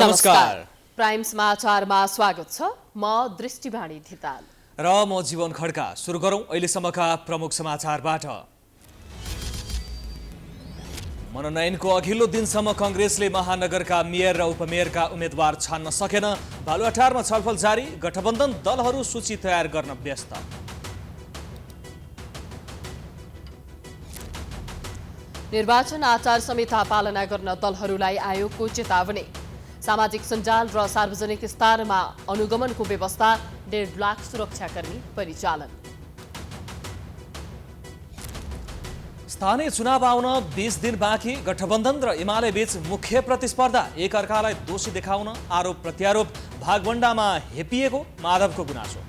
नमस्कार। प्राइम समाचारमा स्वागत छ। म दृष्टिवाणी धिताल र म जीवन खड्का। सुरु गरौं अहिलेसम्मका प्रमुख समाचारबाट। मनोनयनको अघिल्लो दिनसम्म कांग्रेसले महानगरका मेयर र उपमेयरका उम्मेद्वार छान्न सकेन। बालुवाटारमा छलफल जारी। गठबन्धन दलहरू सूची तयार गर्न व्यस्त। निर्वाचन आचार संहिता पालना गर्न दलहरूलाई आयोगको चेतावनी। सामाजिक सञ्जाल र सार्वजनिक स्तरमा अनुगमनको व्यवस्था। 1.5 लाख सुरक्षाकर्मी परिचालन। स्थानीय चुनाव आउन 20 दिन बाँकी। गठबन्धन र एमाले बीच मुख्य प्रतिस्पर्धा। एक अर्कालाई दोषी देखाउन आरोप प्रत्यारोप। भागवण्डामा हेपिएको माधवको गुनासो।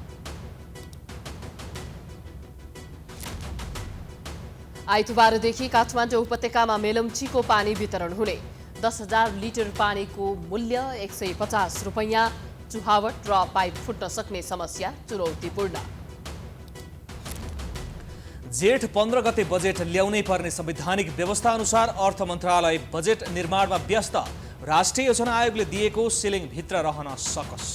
आइतबारदेखि काठमाडौँ उपत्यकामा मेलम्चीको पानी वितरण हुने। 10,000 लिटर पानीको मूल्य 150 रुपैयाँ। चुहावट र पाइप फुट्न सक्ने समस्या चुनौतीपूर्ण। जेठ 15 गते बजेट ल्याउनै पर्ने संवैधानिक व्यवस्था अनुसार अर्थ मन्त्रालय बजेट निर्माणमा व्यस्त। राष्ट्रिय योजना आयोगले दिएको सिलिङ भित्र रहन सकस।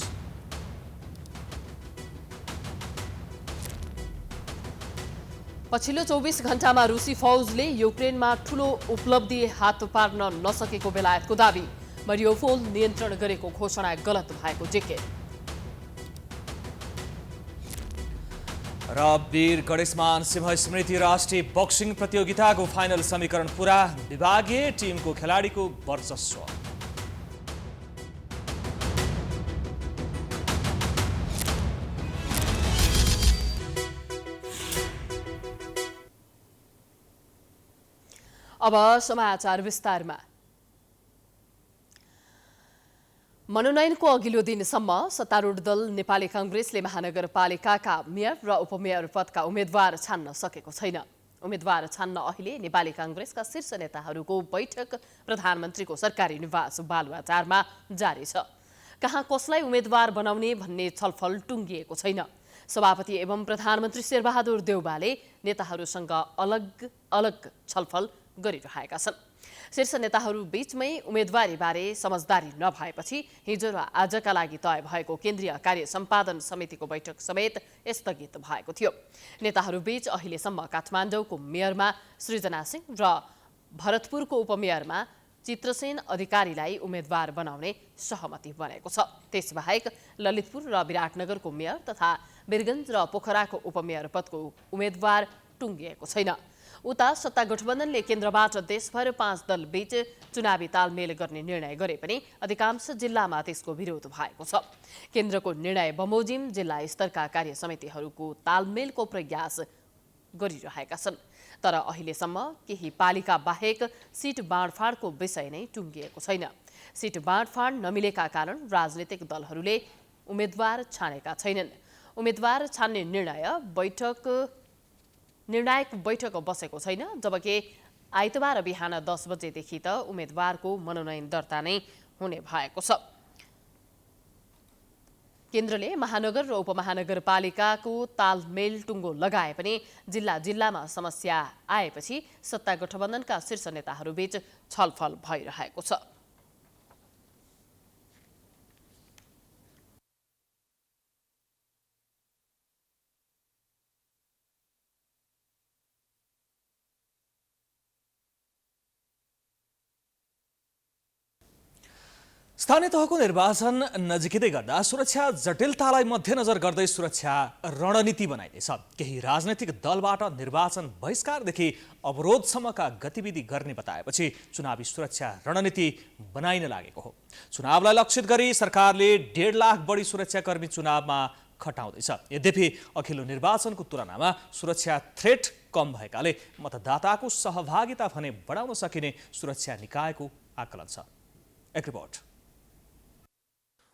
पछिल्लो 24 घण्टामा रुसी फौजले युक्रेनमा ठूलो उपलब्धि हात पार्न नसकेको बेलायतको दाबी। मरियोपोल नियन्त्रण गरेको घोषणा गलत भएको जेके। र वीर गणेशमान सिंह स्मृति राष्ट्रिय बक्सिङ प्रतियोगिताको फाइनल समीकरण पूरा। विभागीय टिमको खेलाडीको वर्चस्व। अब समाचार विस्तारमा। मनोनयनको अघिल्लो दिनसम्म सत्तारूढ दल नेपाली कांग्रेसले महानगरपालिकाका मेयर र उपमेयर पदका उम्मेद्वार छान्न सकेको छैन। उम्मेद्वार छान्न अहिले नेपाली कांग्रेसका शीर्ष नेताहरूको बैठक प्रधानमन्त्रीको सरकारी निवास बालुवाटारमा जारी छ। कहाँ कसलाई उम्मेद्वार बनाउने भन्ने छलफल टुङ्गिएको छैन। सभापति एवं प्रधानमन्त्री शेरबहादुर देउवाले नेताहरूसँग अलग अलग छलफल गरिरहेका छन्। शीर्ष नेताहरू बीचमै उम्मेदवारीबारे समझदारी नभएपछि हिजो र आजका लागि तय भएको केन्द्रीय कार्य सम्पादन समितिको बैठक समेत स्थगित भएको थियो। नेताहरू बीच अहिलेसम्म काठमाडौँको मेयरमा सृजना सिंह र भरतपुरको उपमेयरमा चित्रसेन अधिकारीलाई उम्मेद्वार बनाउने सहमति बनेको छ। त्यसबाहेक ललितपुर र विराटनगरको मेयर तथा वीरगञ्ज र पोखराको उपमेयर पदको उम्मेद्वार टुङ्गिएको छैन। उता सत्ता गठबन्धनले केन्द्रबाट देशभर 5 दल बीच चुनावी तालमेल गर्ने निर्णय गरे पनि अधिकांश जिल्लामा त्यसको विरोध भएको छ। केन्द्रको निर्णय बमोजिम जिल्ला स्तरका कार्य समितिहरूको तालमेलको प्रयास गरिरहेका छन्। तर अहिलेसम्म केही पालिका बाहेक सिट बाँडफाँडको विषय नै टुङ्गिएको छैन। सिट बाँडफाँड नमिलेका कारण राजनीतिक दलहरूले उम्मेद्वार छानेका छैनन्। उम्मेद्वार छान्ने निर्णायक बैठक बसेको छैन। जबकि आइतबार बिहान 10 बजेदेखि त उम्मेद्वारको मनोनयन दर्ता नै हुने भएको छ। केन्द्रले महानगर र उपमहानगरपालिकाको तालमेल टुङ्गो लगाए पनि जिल्लामा समस्या आएपछि सत्ता गठबन्धनका शीर्ष नेताहरूबीच छलफल भइरहेको छ। स्थानीय तहको निर्वाचन नजिकै गर्दा सुरक्षा जटिलतालाई मध्यनजर गर्दै सुरक्षा रणनीति बनाइनेछ। केही राजनैतिक दलबाट निर्वाचन बहिष्कारदेखि अवरोधसम्मका गतिविधि गर्ने बताएपछि चुनावी सुरक्षा रणनीति बनाइन लागेको हो। चुनावलाई लक्षित गरी सरकारले 1.5 लाख बढी सुरक्षाकर्मी चुनावमा खटाउँदैछ। यद्यपि अघिल्लो निर्वाचनको तुलनामा सुरक्षा थ्रेट कम भएकाले मतदाताको सहभागिता भने बढाउन सकिने सुरक्षा निकायको आकलन छ। एक रिपोर्ट।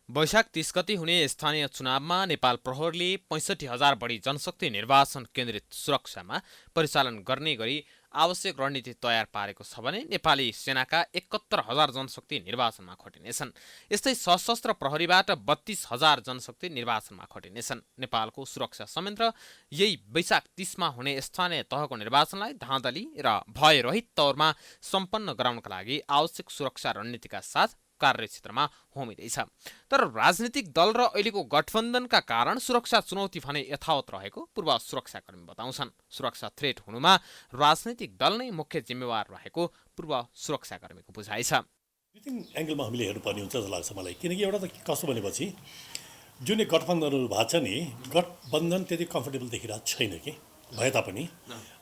वैशाख 30 गते हुने स्थानीय चुनावमा नेपाल प्रहरीले 65,000 बढी जनशक्ति निर्वाचन केन्द्रित सुरक्षामा परिचालन गर्ने गरी आवश्यक रणनीति तयार पारेको छ भने नेपाली सेनाका 71,000 जनशक्ति निर्वाचनमा खटिनेछन्। यस्तै सशस्त्र प्रहरीबाट 32,000 जनशक्ति निर्वाचनमा खटिनेछन्। नेपालको सुरक्षा संयन्त्र यही वैशाख 30 मा हुने स्थानीय तहको निर्वाचनलाई धाँधली र भयरहित तौरमा सम्पन्न गराउनका लागि आवश्यक सुरक्षा रणनीतिका साथ कार्य क्षेत्रमा होमिँदैछ। तर राजनीतिक दल र अहिलेको गठबन्धनका कारण सुरक्षा चुनौती भने यथावत रहेको पूर्व सुरक्षाकर्मी बताउँछन्। सुरक्षा थ्रेट हुनुमा राजनीतिक दल नै मुख्य जिम्मेवार रहेको पूर्व सुरक्षाकर्मीको बुझाइ छ। दुई तीन एङ्गलमा हामीले हेर्नुपर्ने हुन्छ जस्तो लाग्छ मलाई, किनकि एउटा त कस्तो भनेपछि जुन गठबन्धनहरू भएको छ नि, गठबन्धन त्यति कम्फर्टेबल देखिरहेको छैन कि भए तापनि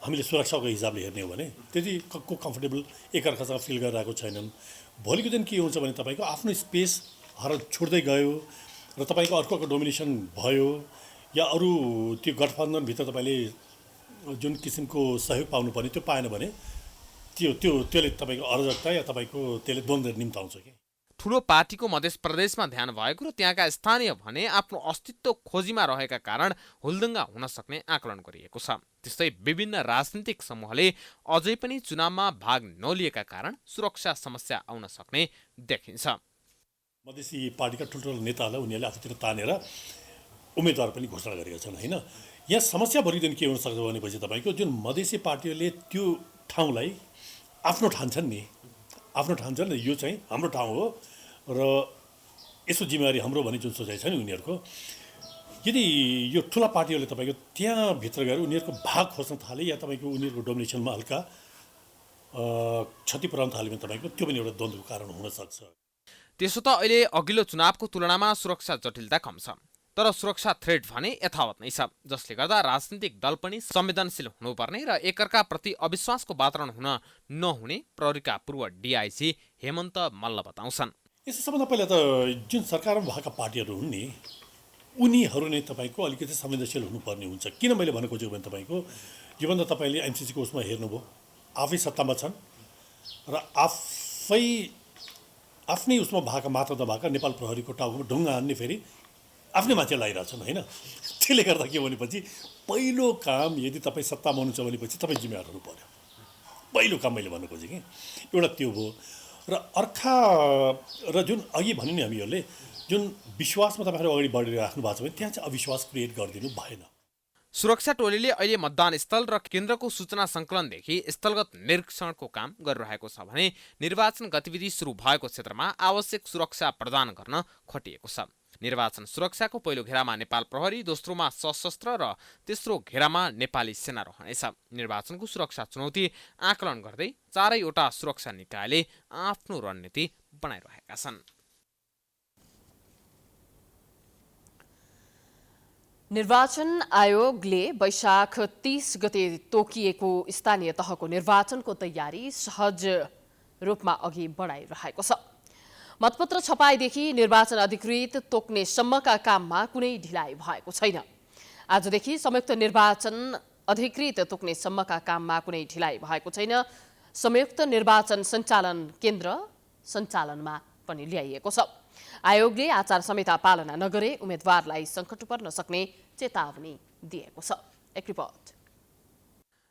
हामीले सुरक्षाको हिसाबले हेर्ने हो भने त्यति कम्फर्टेबल एकअर्कासँग फिल गरिरहेको छैनन्। भोलिको दिन के हुन्छ भने तपाईँको आफ्नो स्पेस छोड्दै गयो र तपाईँको अर्को डोमिनेसन भयो या अरू त्यो गठबन्धनभित्र तपाईँले जुन किसिमको सहयोग पाउनुपर्ने त्यो पाएन भने त्यसले तपाईँको अराजकता या तपाईँको त्यसले द्वन्द्व निम्ताउँछ कि। ठुलो पार्टीको मध्य प्रदेशमा ध्यान भएको र त्यहाँका स्थानीय भने आफ्नो अस्तित्व खोजीमा रहेका कारण हुलदङ्गा हुन सक्ने आकलन गरिएको छ। त्यस्तै विभिन्न राजनीतिक समूहले अझै पनि चुनावमा भाग नलिएका कारण सुरक्षा समस्या आउन सक्ने देखिन्छ। मधेसी पार्टीका ठुल्ठुला नेताहरूलाई उनीहरूले आफूतिर तानेर उम्मेदवार पनि घोषणा गरेका छन् होइन। यहाँ समस्या भरिदिन के हुनसक्छ भनेपछि तपाईँको जुन मधेसी पार्टीहरूले त्यो ठाउँलाई आफ्नो ठान्छन् नि, यो चाहिँ हाम्रो ठाउँ हो र यसो जिम्मेवारी हाम्रो भन्ने जुन सोचाइ छ नि उनीहरूको, यदि यो ठुला पार्टीहरूले तपाईँको त्यहाँभित्र गएर उनीहरूको भाग खोज्न थाले या तपाईँको उनीहरूको डोमिनेसनमा हल्का क्षति पुर्याउन थाल्यो भने तपाईँको त्यो पनि एउटा द्वन्द्वको कारण हुनसक्छ। त्यसो त अहिले अघिल्लो चुनावको तुलनामा सुरक्षा जटिलता कम छ, तर सुरक्षा थ्रेट भने यथावत नै छ, जसले गर्दा राजनीतिक दल पनि संवेदनशील हुनुपर्ने र एकअर्काप्रति अविश्वासको वातावरण हुन नहुने प्रहरीका पूर्व डिआइजी हेमन्त मल्ल बताउँछन्। यसो सबभन्दा पहिला त जुन सरकारमा भएका पार्टीहरू हुन् नि उनीहरू नै तपाईँको अलिकति संवेदनशील हुनुपर्ने हुन्छ। किन मैले भन्न खोजेको भने तपाईँको योभन्दा तपाईँले एमसिसीको उसमा हेर्नुभयो, आफै सत्तामा छन् र आफ्नै उसमा भएका मात्र नभएका नेपाल प्रहरीको टाउकोमा ढुङ्गा हान्ने फेरि आफ्नै मान्छे लगाइरहेछन् होइन। त्यसले गर्दा के भनेपछि पहिलो काम यदि तपाईँ सत्तामा हुनुहुन्छ भनेपछि तपाईँ जिम्मेवार हुनु पर्यो। पहिलो काम मैले भन्नु खोजेँ कि एउटा त्यो भयो र अर्का र जुन अघि भन्यो नि हामीहरूले जुन विश्वासमा तपाईँहरू अगाडि बढिराख्नु भएको छ भने त्यहाँ चाहिँ अविश्वास क्रिएट गरिदिनु भएन। सुरक्षा टोलीले अहिले मतदान स्थल र केन्द्रको सूचना सङ्कलनदेखि स्थलगत निरीक्षणको काम गरिरहेको छ भने निर्वाचन गतिविधि सुरु भएको क्षेत्रमा आवश्यक सुरक्षा प्रदान गर्न खटिएको छ। निर्वाचन सुरक्षाको पहिलो घेरामा नेपाल प्रहरी, दोस्रोमा सशस्त्र र तेस्रो घेरामा नेपाली सेना रहनेछ। निर्वाचनको सुरक्षा चुनौती आकलन गर्दै चारैवटा सुरक्षा निकायले आफ्नो रणनीति बनाइरहेका छन्। निर्वाचन आयोगले वैशाख 30 गते तोकिएको स्थानीय तहको निर्वाचनको तयारी सहज रूपमा अघि बढाइरहेको छ। मतपत्र छपाईदेखि निर्वाचन अधिकृत तोक्नेसम्मका काममा कुनै ढिलाइ भएको छैन। आजदेखि संयुक्त निर्वाचन अधिकृत तोक्नेसम्मका काममा कुनै ढिलाइ भएको छैन। संयुक्त निर्वाचन सञ्चालन केन्द्र सञ्चालनमा पनि ल्याइएको छ। आयोगले आचार संहिता पालना नगरे उम्मेदवारलाई सङ्कट पर्न सक्ने चेतावनी दिएको छ। एक रिपोर्ट।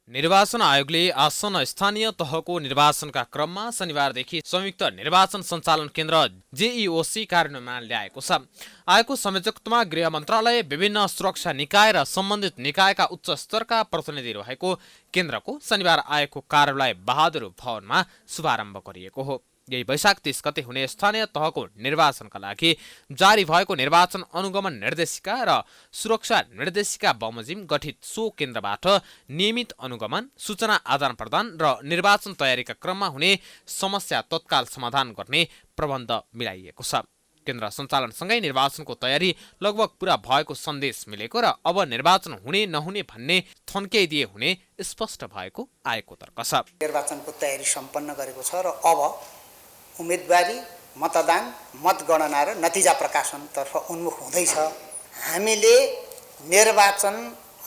निर्वाचन आयोगले आसन्न स्थानीय तहको निर्वाचनका क्रममा शनिबारदेखि संयुक्त निर्वाचन सञ्चालन केन्द्र जेईओसी कार्यान्वयनमा ल्याएको छ। आयोगको संयोजकत्वमा गृह मन्त्रालय, विभिन्न सुरक्षा निकाय र सम्बन्धित निकायका उच्च स्तरका प्रतिनिधि रहेको केन्द्रको शनिबार आयोगको कार्यालय बहादुर भवनमा शुभारम्भ गरिएको हो। यही वैशाख 30 गते हुने स्थानीय तहको निर्वाचनका लागि जारी भएको निर्वाचन अनुगमन निर्देशिका र सुरक्षा निर्देशिका बमोजिम गठित सो केन्द्रबाट नियमित अनुगमन, सूचना आदान प्रदान र निर्वाचन तयारीका क्रममा हुने समस्या तत्काल समाधान गर्ने प्रबन्ध मिलाइएको छ। केन्द्र सञ्चालनसँगै निर्वाचनको तयारी लगभग पूरा भएको सन्देश मिलेको र अब निर्वाचन हुने नहुने भन्ने थन्क्याइदिए हुने स्पष्ट भएको आएको तर्क छ। निर्वाचनको तयारी सम्पन्न गरेको छ र अब उम्मेदवारी, मतदान, मतगणना र नतिजा प्रकाशनतर्फ उन्मुख हुँदैछ। हामीले निर्वाचनको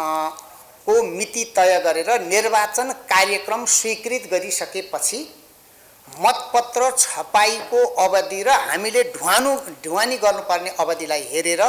मिति तय गरेर निर्वाचन कार्यक्रम स्वीकृत गरिसकेपछि मतपत्र छपाईको अवधि र हामीले ढुवानी गर्नुपर्ने अवधिलाई हेरेर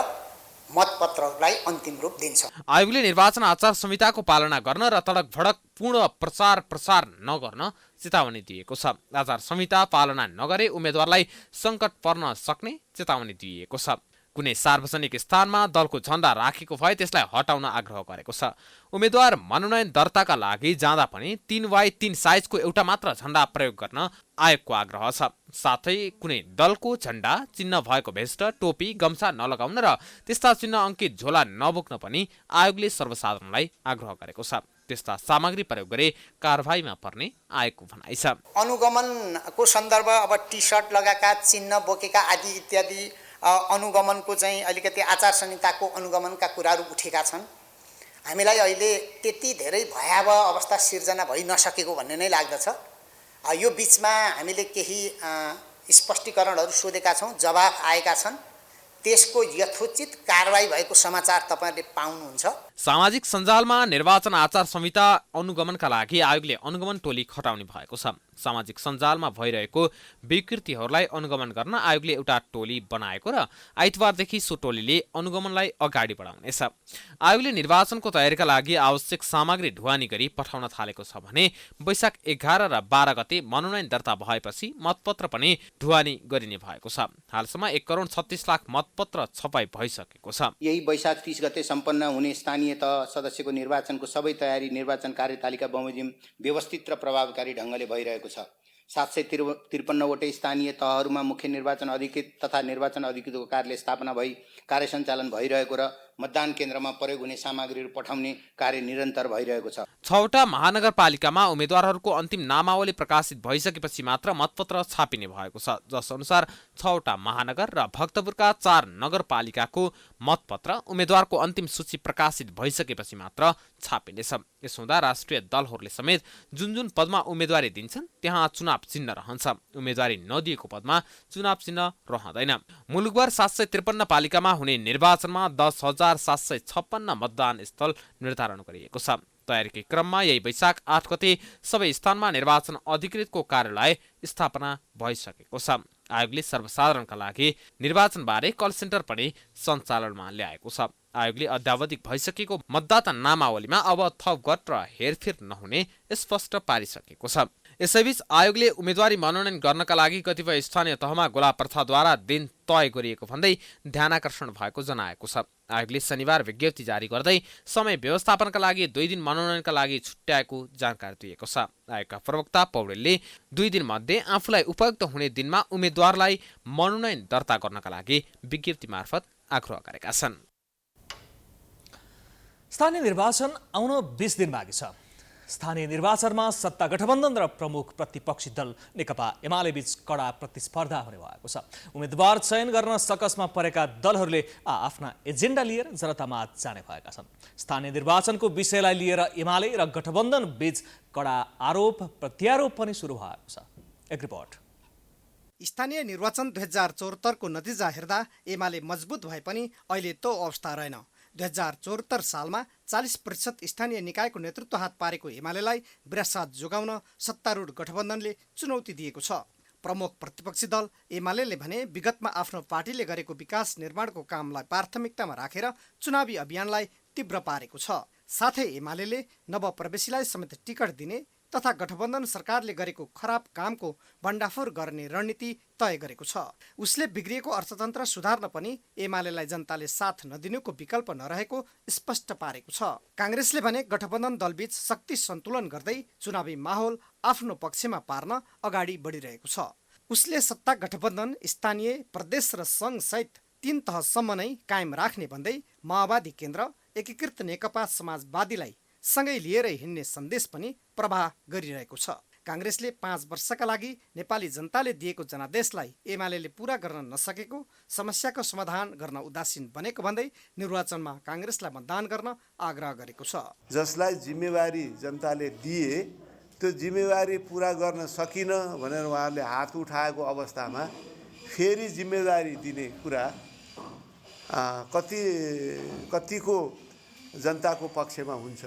मतपत्रलाई अन्तिम रूप दिन्छ। आयोगले निर्वाचन आचार संहिताको पालना गर्न र तडक भडक पूर्ण प्रचार नगर्न चेतावनी दिएको छ। आचार संहिता पालना नगरे उम्मेदवारलाई सङ्कट पर्न सक्ने चेतावनी दिएको छ। कुनै सार्वजनिक स्थानमा दलको झण्डा राखेको भए त्यसलाई हटाउन आग्रह गरेको छ। उम्मेद्वार मनोनयन दर्ताका लागि जाँदा पनि 3x3 साइजको एउटा मात्र झण्डा प्रयोग गर्न आयोगको आग्रह छ। साथै कुनै दलको झण्डा चिन्ह भएको भेस्ट, टोपी, गम्छा नलगाउन र त्यस्ता चिन्ह अङ्कित झोला नबोक्न पनि आयोगले सर्वसाधारणलाई आग्रह गरेको छ। त्यस्ता सामग्री प्रयोग गरे कारबाहीमा पर्ने आयोगको भनाइ छ। अनुगमनको सन्दर्भ अब टी सर्ट लगाएका, चिन्ह बोकेका आदि इत्यादि अनुगमनको चाहिँ अलिकति आचार संहिताको अनुगमनका कुराहरू उठेका छन्। हामीलाई अहिले त्यति धेरै भयावह अवस्था सिर्जना भइ नसकेको भन्ने नै लाग्दछ। यो बिचमा हामीले केही स्पष्टीकरणहरू सोधेका छौँ, जवाफ आएका छन्। त्यसको यथोचित कारबाही भएको समाचार तपाईँहरूले पाउनुहुन्छ। सामाजिक सञ्जालमा निर्वाचन आचार संहिता अनुगमनका लागि आयोगले अनुगमन टोली खटाउने भएको छ। सामाजिक सञ्जालमा भइरहेको विकृतिहरूलाई अनुगमन गर्न आयोगले एउटा टोली बनाएको र आइतबारदेखि सो टोलीले अनुगमनलाई अगाडि बढाउनेछ। आयोगले निर्वाचनको तयारीका लागि आवश्यक सामग्री ढुवानी गरी पठाउन थालेको छ भने वैशाख 11 र 12 गते मनोनयन दर्ता भएपछि मतपत्र पनि ढुवानी गरिने भएको छ। हालसम्म 1,36,00,000 मतपत्र छपाई भइसकेको छ। यही वैशाख 30 गते सम्पन्न हुने स्थानीय तह सदस्यको निर्वाचनको सबै तयारी निर्वाचन कार्यतालिका बमोजिम व्यवस्थित र प्रभावकारी ढङ्गले भइरहेको छ। 753 वटै स्थानीय तहहरूमा मुख्य निर्वाचन अधिकृत तथा निर्वाचन अधिकृतको कार्यालय स्थापना भई कार्य सञ्चालन भइरहेको र मतदान केन्द्रमा प्रयोग हुने सामग्रीहरू पठाउने कार्य निरन्तर भइरहेको छ। 6वटा महानगरपालिकामा उम्मेद्वारहरूको अन्तिम नामावली प्रकाशित भइसकेपछि मात्र मतपत्र छापिने भएको छ। जसअनुसार 6वटा महानगर र भक्तपुरका 4 नगरपालिकाको मतपत्र उम्मेद्वारको अन्तिम सूची प्रकाशित भइसकेपछि मात्र छापिनेछ। यसो हुँदा राष्ट्रिय दलहरूले समेत जुन पदमा उम्मेदवारी दिन्छन् त्यहाँ चुनाव चिन्ह रहन्छ। उम्मेदवारी नदिएको पदमा चुनाव चिन्ह रहँदैन। मुलुकभर 753 पालिकामा हुने निर्वाचनमा 10,756 मतदान स्थल निर्धारण गरिएको छ। तयारीकै क्रममा यही वैशाख 8 गते सबै स्थानमा निर्वाचन अधिकृतको कार्यालय स्थापना भइसकेको छ। आयोगले सर्वसाधारणका लागि निर्वाचनबारे कल सेन्टर पनि सञ्चालनमा ल्याएको छ। आयोगले अद्यावधिक भइसकेको मतदाता नामावलीमा अब थपगत र हेरफेर नहुने स्पष्ट पारिसकेको छ। यसैबीच आयोगले उम्मेदवारी मनोनयन गर्नका लागि कतिपय स्थानीय तहमा गोला प्रथाद्वारा दिन तय गरिएको भन्दै ध्यानाकर्षण भएको जनाएको छ। आयोगले शनिबार विज्ञप्ति जारी गर्दै समय व्यवस्थापनका लागि 2 दिन मनोनयनका लागि छुट्याएको जानकारी दिएको छ। आयोगका प्रवक्ता पौडेलले 2 दिन मध्ये आफूलाई उपयुक्त हुने दिनमा उम्मेद्वारलाई मनोनयन दर्ता गर्नका लागि विज्ञप्ति मार्फत आग्रह गरेका छन्। स्थानीय निर्वाचन आउन 20 दिन बाँकी छ। स्थानीय निर्वाचनमा सत्ता गठबन्धन र प्रमुख प्रतिपक्षी दल नेकपा एमाले बीच कडा प्रतिस्पर्धा हुने भएको छ। उम्मेदवार चयन गर्न सकसमा परेका दलहरूले आफ्ना एजेन्डा लिएर जनतामा जाने भएका छन्। स्थानीय निर्वाचनको विषयलाई लिएर एमाले र गठबन्धन बीच कडा आरोप प्रत्यारोप पनि सुरु भएको छ। एक रिपोर्ट। स्थानीय निर्वाचन 2074 को नतिजा हेर्दा एमाले मजबुत भए पनि अहिले त्यो अवस्था रहेन। 2074 सालमा 40% स्थानीय निकायको नेतृत्व हात पारेको एमालेलाई विरासत जोगाउन सत्तारूढ गठबन्धनले चुनौती दिएको छ। प्रमुख प्रतिपक्षी दल एमालेले भने विगतमा आफ्नो पार्टीले गरेको विकास निर्माणको कामलाई प्राथमिकतामा राखेर चुनावी अभियानलाई तीव्र पारेको छ। साथै एमालेले नवप्रवेशीलाई समेत टिकट दिने तथा गठबन्धन सरकारले गरेको खराब कामको भण्डाफोर गर्ने रणनीति तय गरेको छ। उसले बिग्रिएको अर्थतन्त्र सुधार्न पनि एमालेलाई जनताले साथ नदिनुको विकल्प नरहेको स्पष्ट पारेको छ। काङ्ग्रेसले भने गठबन्धन दलबीच शक्ति सन्तुलन गर्दै चुनावी माहौल आफ्नो पक्षमा पार्न अगाडि बढिरहेको छ। उसले सत्ता गठबन्धन स्थानीय प्रदेश र सङ्घ सहित 3 तहसम्म नै कायम राख्ने भन्दै माओवादी केन्द्र एकीकृत नेकपा समाजवादीलाई सँगै लिएर हिँड्ने सन्देश पनि प्रवाह गरिरहेको छ। काङ्ग्रेसले 5 वर्षका लागि नेपाली जनताले दिएको जनादेशलाई एमालेले पूरा गर्न नसकेको, समस्याको समाधान गर्न उदासीन बनेको भन्दै निर्वाचनमा काङ्ग्रेसलाई मतदान गर्न आग्रह गरेको छ। जसलाई जिम्मेवारी जनताले दिए त्यो जिम्मेवारी पूरा गर्न सकिन भनेर उहाँहरूले हात उठाएको अवस्थामा फेरि जिम्मेवारी दिने कुरा कतिको जनताको पक्षमा हुन्छ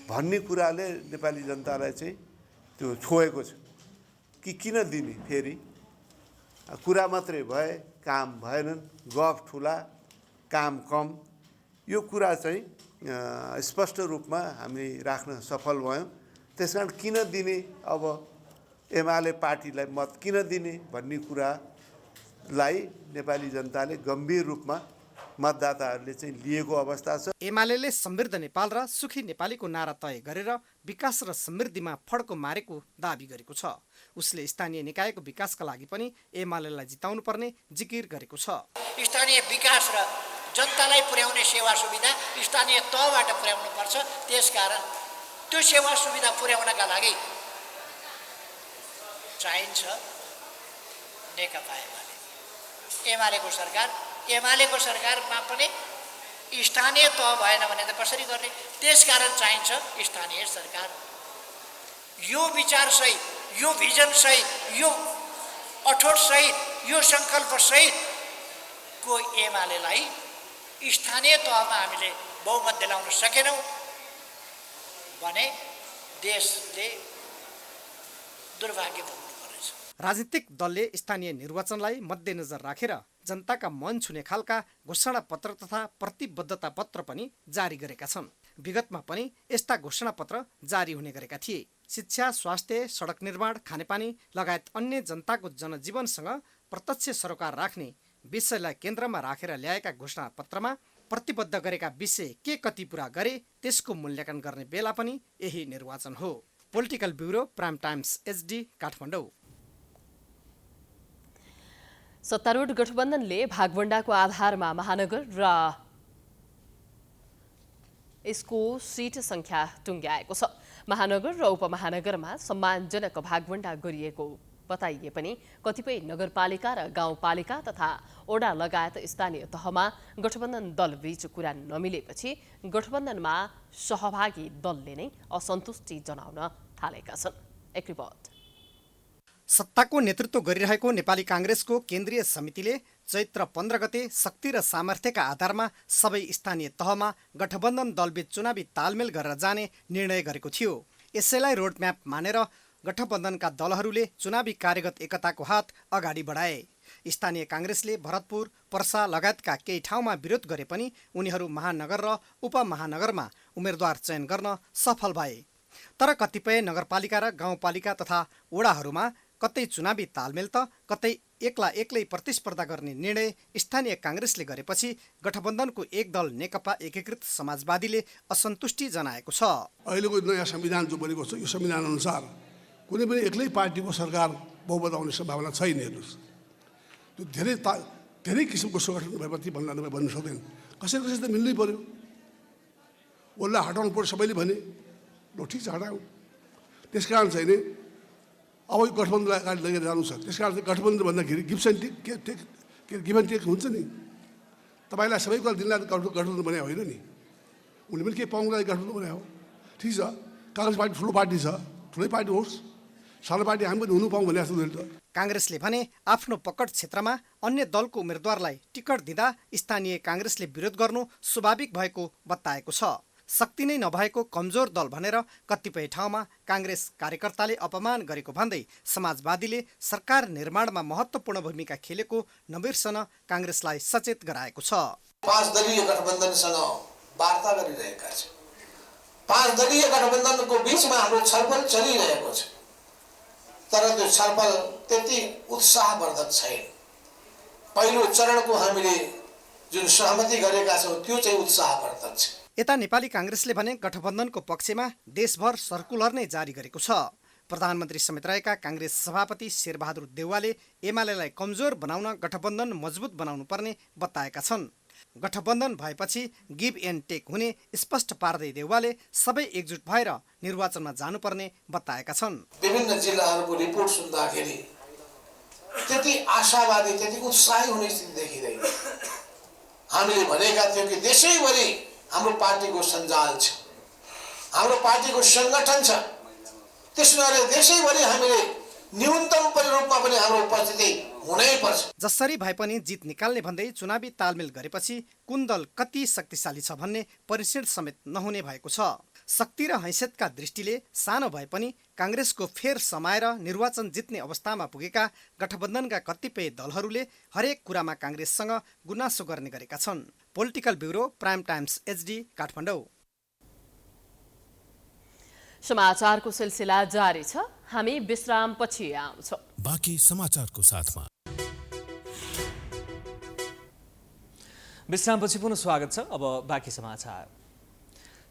भन्ने कुराले नेपाली जनतालाई चाहिँ त्यो छोएको छ कि किन दिने। फेरि कुरा मात्रै भए काम भएनन्, गफ ठुला काम कम, यो कुरा चाहिँ स्पष्ट रूपमा हामी राख्न सफल भयौँ। त्यसकारण किन दिने, अब एमाले पार्टीलाई मत किन दिने भन्ने कुरा लाई नेपाली जनताले गम्भीर रूपमा मतदाताहरूले चाहिँ लिएको अवस्था छ। एमाले समृद्ध नेपाल र सुखी नेपालीको नारा तय गरेर विकास र समृद्धिमा फड्को मारेको दाबी गरेको छ। उसले स्थानीय निकायको विकासका लागि पनि एमालेलाई जिताउनु पर्ने जिकिर गरेको छ। स्थानीय विकास र जनतालाई पुर्याउने सेवा सुविधा स्थानीय तहबाट पुर्याउनु पर्छ। त्यसकारण त्यो सेवा सुविधा पुर्याउनका लागि चाहिन्छ नेकपा एमालेको सरकार। एमालेको सरकारमा पनि स्थानीय तह भएन भने त कसरी गर्ने? त्यसकारण चाहिन्छ स्थानीय सरकार। यो विचार सहित, यो भिजन सहित, यो अठोट सहित, यो सङ्कल्प सहितको एमालेलाई स्थानीय तहमा हामीले बहुमत दिलाउन सकेनौँ भने देशले दुर्भाग्य भोग्नु पर्नेछ। राजनीतिक दलले स्थानीय निर्वाचनलाई मध्यनजर राखेर जनताका मन छुने खालका घोषणा पत्र तथा प्रतिबद्धता पत्र पनि जारी गरेका छन्। विगतमा पनि यस्ता घोषणा पत्र जारी हुने गरेका थिए। शिक्षा, स्वास्थ्य, सडक निर्माण, खानेपानी लगायत अन्य जनताको जनजीवनसँग प्रत्यक्ष सरोकार राख्ने विषयलाई केन्द्रमा राखेर ल्याएका घोषणा पत्रमा प्रतिबद्ध गरेका विषय के कति पूरा गरे त्यसको मूल्याङ्कन गर्ने बेला पनि यही निर्वाचन हो। Political bureau, prime times HD, Kathmandu. सत्तारूढ गठबन्धनले भागवण्डाको आधारमा महानगर र यसको सिट सङ्ख्या टुङ्ग्याएको छ। महानगर र उपमहानगरमा सम्मानजनक भागवण्डा गरिएको बताइए पनि कतिपय नगरपालिका र गाउँपालिका तथा ओडा लगायत स्थानीय तहमा गठबन्धन दलबीच कुरा नमिलेपछि गठबन्धनमा सहभागी दलले नै असन्तुष्टि जनाउन थालेका छन्। एक रिपोर्ट। सत्ताको नेतृत्व गरिरहेको नेपाली काङ्ग्रेसको केन्द्रीय समितिले चैत्र 15 गते शक्ति र सामर्थ्यका आधारमा सबै स्थानीय तहमा गठबन्धन दलबीच चुनावी तालमेल गरेर जाने निर्णय गरेको थियो। यसैलाई रोडम्याप मानेर गठबन्धनका दलहरूले चुनावी कार्यगत एकताको हात अगाडि बढाए। स्थानीय काङ्ग्रेसले भरतपुर, पर्सा लगायतका केही ठाउँमा विरोध गरे पनि उनीहरू महानगर र उपमहानगरमा उम्मेदवार चयन गर्न सफल भए। तर कतिपय नगरपालिका र गाउँपालिका तथा वडाहरूमा कतै चुनावी तालमेल त कतै एक्लै प्रतिस्पर्धा गर्ने निर्णय स्थानीय काङ्ग्रेसले गरेपछि गठबन्धनको एक दल नेकपा एकीकृत समाजवादीले असन्तुष्टि जनाएको छ। अहिलेको नयाँ संविधान जो बनेको छ, यो संविधान अनुसार कुनै पनि एक्लै पार्टीको सरकार बहुमत आउने सम्भावना छैन। हेर्नुहोस्, त्यो धेरै किसिमको सङ्गठन भएपछि भन्नु सक्दैन। कसै त मिल्नै पर्यो। उसलाई हटाउनु पर्यो सबैले भने, ल ठिक छ हटाऊ। त्यस कारण चाहिँ नि अब यो गठबन्धनलाई अगाडि लगेर जानु छ। त्यस कारण चाहिँ गठबन्धन भन्दाखेरि गिभ एन्ड टेक हुन्छ नि। तपाईँलाई सबैको दिनलाई गठबन्धन बनायो होइन नि। उनले पनि केही पाउनुलाई गठबन्धन बनायो। ठिक छ, काङ्ग्रेस पार्टी ठुलो पार्टी छ, ठुलै पार्टी होस्, सानो पार्टी हामी पनि हुनु पाऊँ भने जस्तो त। काङ्ग्रेसले भने आफ्नो पकड क्षेत्रमा अन्य दलको उम्मेदवारलाई टिकट दिँदा स्थानीय काङ्ग्रेसले विरोध गर्नु स्वाभाविक भएको बताएको छ। शक्ति नै नभएको कमजोर दल भनेर कतिपय ठाउँमा काङ्ग्रेस कार्यकर्ताले अपमान गरेको भन्दै समाजवादीले सरकार निर्माणमा महत्त्वपूर्ण भूमिका खेलेको नबिर्सन काङ्ग्रेसलाई सचेत गराएको छ। 5 दलीय गठबन्धनसँग वार्ता गरिरहेका छौँ। 5 दलीय गठबन्धनको बीचमा हाम्रो छलफल चलिरहेको छ। तर त्यो छलफल त्यति उत्साहवर्धक छैन। पहिलो चरणको हामीले जुन सहमति गरेका छौँ त्यो चाहिँ उत्साहवर्धक छ। यता नेपाली काङ्ग्रेसले भने गठबन्धनको पक्षमा देशभर सर्कुलर नै जारी गरेको छ। प्रधानमन्त्री समेत रहेका काङ्ग्रेस सभापति शेरबहादुर देउवाले एमालेलाई कमजोर बनाउन गठबन्धन मजबुत बनाउनु पर्ने बताएका छन्। गठबन्धन भएपछि गिभ एन्ड टेक हुने स्पष्ट पार्दै देउवाले सबै एकजुट भएर निर्वाचनमा जानुपर्ने बताएका छन्। विभिन्न जिल्लाहरूको रिपोर्ट सुन्दाखेरि त्यति आशावादी, त्यति उत्साही हुने स्थिति देखिँदैन। हामीले भनेका थियौँ कि देशैभरि हाम्रो पार्टीको सञ्जाल छ, हाम्रो पार्टीको सङ्गठन छ। त्यसैले देशैभरि हामीले न्यूनतम रूपमा पनि हाम्रो उपस्थिति हुनैपर्छ। जसरी भए पनि जित निकाल्ने भन्दै चुनावी तालमेल गरेपछि कुन दल कति शक्तिशाली छ भन्ने परिक्षण समेत नहुने भएको छ। शक्ति र हैसियतका दृष्टिले सानो भए पनि काङ्ग्रेसको फेर समाएर निर्वाचन जित्ने अवस्थामा पुगेका गठबन्धनका कतिपय दलहरूले हरेक कुरामा काङ्ग्रेससँग गुनासो गर्ने गरेका छन्। Political bureau, prime times HD, Kathmandu. समाचारको सिलसिला जारी छ। हामी विश्रामपछि आउँछौँ। बाँकी समाचारको साथमा विश्रामपछि पुनः स्वागत छ। अब बाँकी समाचार।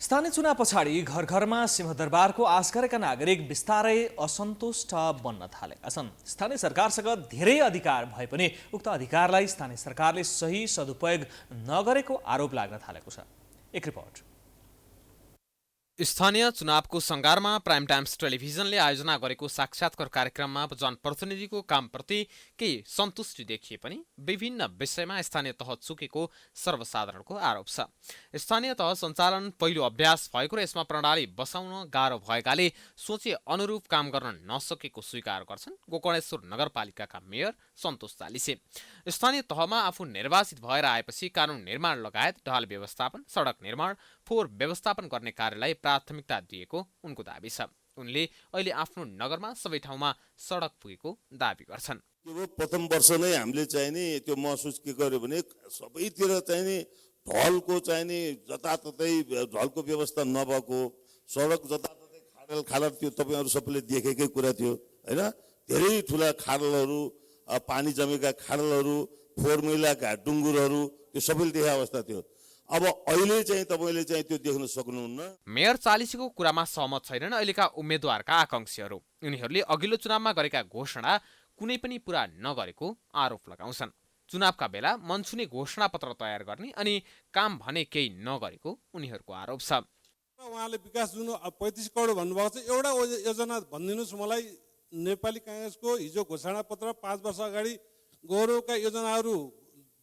स्थानीय चुनाव पछाडि घर घरमा सिंहदरबारको आश गरेका नागरिक बिस्तारै असन्तुष्ट बन्न थालेका छन्। स्थानीय सरकारसँग धेरै अधिकार भए पनि उक्त अधिकारलाई स्थानीय सरकारले सही सदुपयोग नगरेको आरोप लाग्न थालेको छ। एक रिपोर्ट। स्थानीय चुनावको सङ्घारमा प्राइम टाइम्स टेलिभिजनले आयोजना गरेको साक्षात्कार कार्यक्रममा जनप्रतिनिधिको कामप्रति केही सन्तुष्टि देखिए पनि विभिन्न विषयमा स्थानीय तह चुकेको सर्वसाधारणको आरोप छ। स्थानीय तह सञ्चालन पहिलो अभ्यास भएको र यसमा प्रणाली बसाउन गाह्रो भएकाले सोचे अनुरूप काम गर्न नसकेको स्वीकार गर्छन् गोकर्णेश्वर नगरपालिकाका मेयर सन्तोष चालिसे। स्थानीय तहमा आफू निर्वाचित भएर आएपछि कानुन निर्माण लगायत ढाल व्यवस्थापन, सडक निर्माण, फोहोर व्यवस्थापन गर्ने कार्यलाई प्राथमिकता दिएको उनको दाबी छ। उनले अहिले आफ्नो नगरमा सबै ठाउँमा सडक पुगेको दाबी गर्छन्। प्रथम वर्ष नै हामीले चाहिने त्यो महसुस के गर्यो भने सबैतिर चाहिने ढलको चाहिने जताततै ढलको व्यवस्था नभएको, सडक जताततै खाडल खाडल त्यो तपाईँहरू सबैले देखेकै कुरा थियो हैन। धेरै ठुला खाडलहरू, पानी जमेका खाडलहरू, फोहोर मैलाका डुङ्गुरहरू त्यो सबैले देखेको अवस्था थियो। अब अहिले चाहिँ तपाईँले चाहिँ त्यो देख्न सक्नुहुन्न। मेयर चालिसीको कुरामा सहमत छैनन् अहिलेका उम्मेद्वारका आकांक्षीहरू। उनीहरूले अघिल्लो चुनावमा गरेका घोषणा कुनै पनि पूरा नगरेको आरोप लगाउँछन्। चुनावका बेला मनछुने घोषणापत्र तयार गर्ने अनि काम भने केही नगरेको उनीहरूको आरोप छ। उहाँले विकास जुन 35 करोड भन्नुभएको छ, एउटा योजना भनिदिनुहोस् मलाई। नेपाली काङ्ग्रेसको हिजो घोषणापत्र 5 वर्ष अगाडि गौरवका योजनाहरू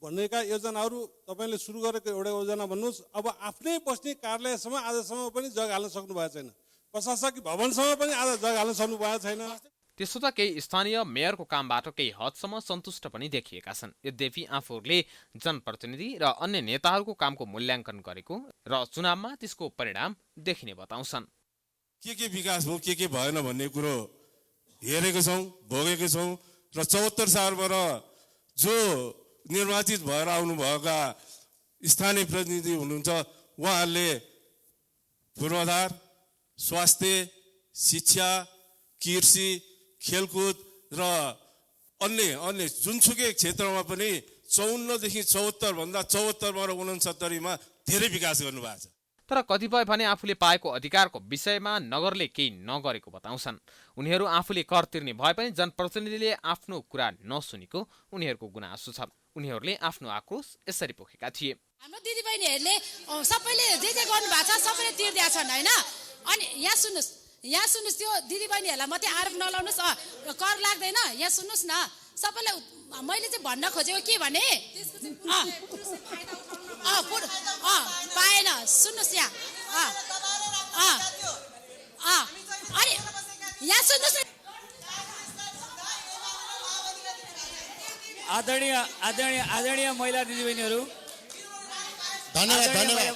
भनेका योजनाहरू तपाईँले सुरु गरेको एउटा योजना भन्नुहोस्। अब आफ्नै बस्ने कार्यालयसम्म आजसम्म पनि जग्गा हाल्न सक्नु भएको छैन। प्रशासकीय भवनसम्म पनि आज जग्गा हाल्न सक्नु भएको छैन। त्यसो त केही स्थानीय मेयरको कामबाट केही हदसम्म सन्तुष्ट पनि देखिएका छन्। यद्यपि आफूहरूले जनप्रतिनिधि र अन्य नेताहरूको कामको मूल्याङ्कन गरेको र चुनावमा त्यसको परिणाम देखिने बताउँछन्। के विकास भयो के भएन भन्ने कुरो हेरेको छौँ, भोगेको छौँ र 74 सालबाट जो निर्वाचित भएर आउनुभएका स्थानीय प्रतिनिधि हुनुहुन्छ उहाँहरूले पूर्वाधार, स्वास्थ्य, शिक्षा, कृषि, खेलकुद र अन्य जुनसुकै क्षेत्रमा पनि 54 देखि 74 भन्दा 74बाट 69मा धेरै विकास गर्नुभएको छ। तर कतिपय भने आफूले पाएको अधिकारको विषयमा नगरले केही नगरेको बताउँछन्। उनीहरू आफूले कर तिर्ने भए पनि जनप्रतिनिधिले आफ्नो कुरा नसुनेको उनीहरूको गुनासो छ। उनीहरूले आफ्नो आक्रोश यसरी पोखेका थिए। हाम्रो दिदीबहिनीहरूले सबैले जे गर्नु भएको छ सबैले तिर्दिया छन् हैन। अनि यहाँ सुन्नुहोस् त्यो दिदीबहिनीहरूलाई मात्रै आरोप नलाउनुहोस्, कर लाग्दैन। यहाँ सुन्नुहोस् न, सबैलाई मैले चाहिँ भन्न खोजेको के भने पाएन। सुन्नुहोस् यहाँ अनि यहाँ सुन्नुहोस् न। आदरणीय महिला दिदीबहिनीहरू, धन्यवाद।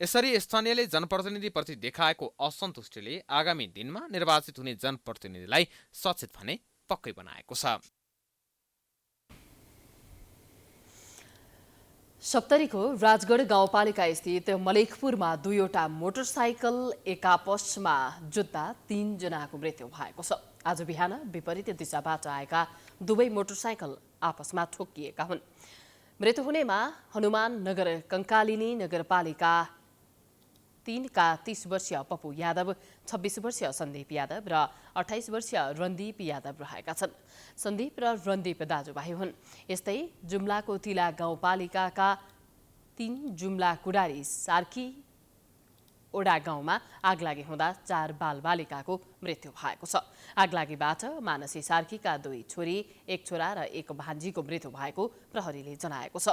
यसरी स्थानीयले जनप्रतिनिधिप्रति देखाएको असन्तुष्टिले आगामी दिनमा निर्वाचित हुने जनप्रतिनिधिलाई सचेत भने पक्कै बनाएको छ। सप्तरीको राजगढ गाउँपालिका स्थित मलेखपुरमा 2वटा मोटरसाइकल एकापसमा जुत्दा 3 जनाको मृत्यु भएको छ। आज बिहान विपरीत दिशाबाट आएका दुवै मोटरसाइकल आपसमा ठोकिएका हुन्। मृत्यु हुनेमा हनुमान नगर कंकालिनी नगरपालिका 3 का 30 वर्षीय पप्पू यादव, 26 वर्षीय सन्दीप यादव र 28 वर्षीय रणदीप यादव रहेका छन्। सन्दीप र रणदीप दाजुभाइ हुन्। यस्तै जुम्लाको तिला गाउँपालिकाका 3 जुम्ला कुडारी सार्की ओडा गाउँमा आगलागी हुँदा 4 बालबालिकाको मृत्यु भएको छ। आगलागीबाट मानसी सार्कीका 2 छोरी, 1 छोरा र 1 भान्जीको मृत्यु भएको प्रहरीले जनाएको छ।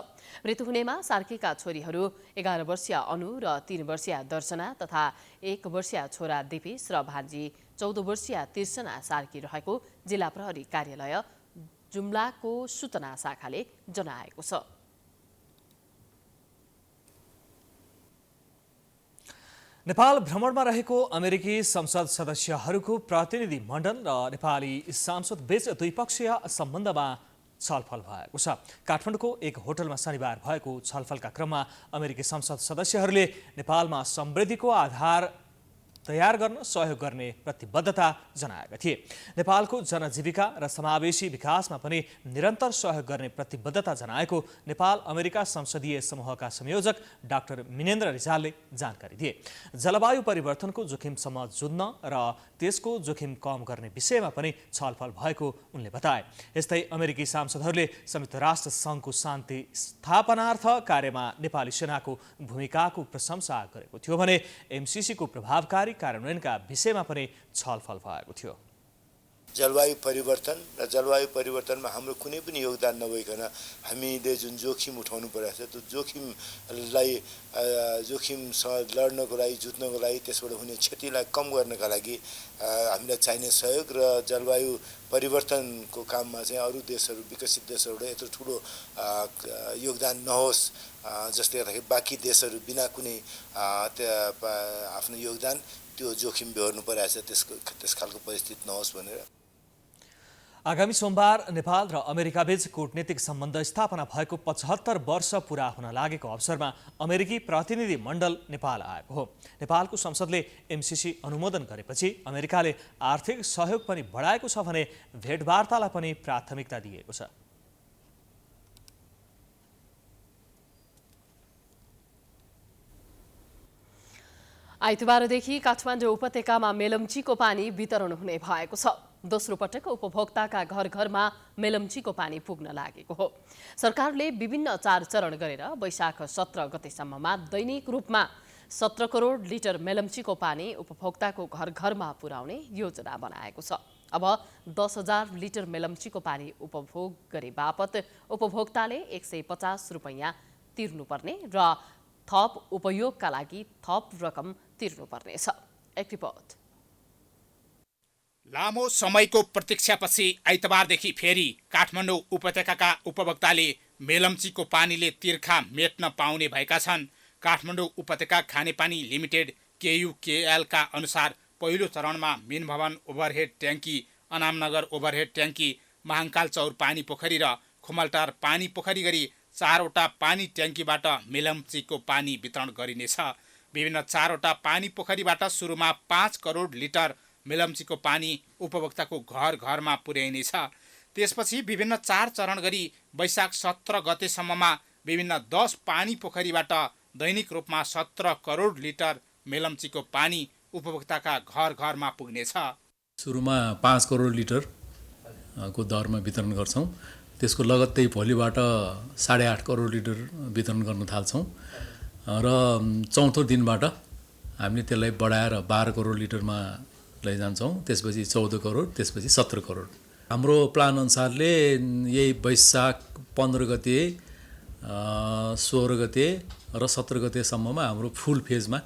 मृत्यु हुनेमा सार्कीका छोरीहरू 11 वर्षीय अनु र 3 वर्षीय दर्शना तथा 1 वर्षीय छोरा दिपेश र भान्जी 14 वर्षीय तिर्सना सार्की रहेको जिल्ला प्रहरी कार्यालय जुम्लाको सूचना शाखाले जनाएको छ। नेपाल भ्रमणमा रहेको अमेरिकी संसद सदस्यहरूको प्रतिनिधि मण्डल र नेपाली सांसद बीच द्विपक्षीय सम्बन्धमा छलफल भएको छ। काठमाडौँको एक होटलमा शनिबार भएको छलफलका क्रममा अमेरिकी संसद सदस्यहरूले नेपालमा समृद्धिको आधार तयार गर्न सहयोग गर्ने प्रतिबद्धता जनाएका थिए। नेपालको जनजीविका र समावेशी विकासमा पनि निरन्तर सहयोग गर्ने प्रतिबद्धता जनाएको नेपाल अमेरिका संसदीय समूहका संयोजक डाक्टर मिनेन्द्र रिजालले जानकारी दिए। जलवायु परिवर्तनको जोखिमसम्म जुझ्न र त्यसको जोखिम कम गर्ने विषयमा पनि छलफल भएको उनले बताए। यस्तै अमेरिकी सांसदहरूले संयुक्त राष्ट्र सङ्घको शान्ति स्थापनार्थ कार्यमा नेपाली सेनाको भूमिकाको प्रशंसा गरेको थियो भने एमसीसीको प्रभावकारी कार्यान्वयनका विषयमा पनि छलफल भएको थियो। जलवायु परिवर्तन र जलवायु परिवर्तनमा हाम्रो कुनै पनि योगदान नभइकन हामीले जुन जोखिम उठाउनु परेको छ त्यो जोखिमसँग लड्नको लागि जुझ्नको लागि त्यसबाट हुने क्षतिलाई कम गर्नका लागि हामीलाई चाहिने सहयोग र जलवायु परिवर्तनको काममा चाहिँ अरू देशहरू विकसित देशहरूबाट यत्रो ठुलो योगदान नहोस् जसले गर्दाखेरि बाँकी देशहरू बिना कुनै आफ्नो योगदान त्यो जोखिम बेहोर्नु परेको छ त्यस खालको परिस्थिति नहोस् भनेर। आगामी सोमबार नेपाल र अमेरिकाबीच कूटनीतिक सम्बन्ध स्थापना भएको 75 वर्ष पूरा हुन लागेको अवसरमा अमेरिकी प्रतिनिधि मण्डल नेपाल आएको हो। नेपालको संसदले एमसीसी अनुमोदन गरेपछि अमेरिकाले आर्थिक सहयोग पनि बढाएको छ भने भेटवार्तालाई पनि प्राथमिकता दिएको छ। आइतबारदेखि काठमाडौँ उपत्यकामा मेलम्चीको पानी वितरण हुने भएको छ। दोस्रो पटक उपभोक्ताका घर घरमा मेलम्चीको पानी पुग्न लागेको हो। सरकारले विभिन्न 4 चरण गरेर वैशाख 17 गतेसम्ममा दैनिक रूपमा 17 करोड लिटर मेलम्चीको पानी उपभोक्ताको घर घरमा पुर्याउने योजना बनाएको छ। अब 10,000 लिटर मेलम्चीको पानी उपभोग गरे बापत उपभोक्ताले 150 रुपैयाँ तिर्नुपर्ने र थप उपयोगका लागि थप रकम तिर्नुपर्नेछ। एक रिपोर्ट। लामो समयको प्रतीक्षापछि आइतबारदेखि फेरि काठमाडौँ उपत्यकाका उपभोक्ताले मेलम्चीको पानीले तिर्खा मेट्न पाउने भएका छन्। काठमाडौँ उपत्यका खानेपानी लिमिटेड KUKL का अनुसार पहिलो चरणमा मिन भवन ओभरहेड ट्याङ्की, अनामनगर ओभरहेड ट्याङ्की, महाङ्काल चौर पानी पोखरी र खुमलटार पानी पोखरी गरी 4वटा पानी ट्याङ्कीबाट मेलम्चीको पानी वितरण गरिनेछ। विभिन्न 4वटा पानी पोखरीबाट सुरुमा 5 करोड लिटर मेलम्चीको पानी उपभोक्ताको घर घरमा पुर्याइनेछ। त्यसपछि विभिन्न 4 चरण गरी वैशाख 17 गतेसम्ममा विभिन्न 10 पानी पोखरीबाट दैनिक रूपमा 17 करोड लिटर मेलम्चीको पानी उपभोक्ताका घर घरमा पुग्नेछ। सुरुमा 5 करोड लिटर को दरमा वितरण गर्छौँ। त्यसको लगत्तै भोलिबाट 8.5 करोड लिटर वितरण गर्न थाल्छौँ र चौथो दिनबाट हामीले त्यसलाई बढाएर 12 करोड लिटरमा लैजान्छौँ। त्यसपछि 14 करोड, त्यसपछि 17 करोड। हाम्रो प्लान अनुसारले यही वैशाख 15 गते, 16 गते र 17 गतेसम्ममा हाम्रो फुल फेजमा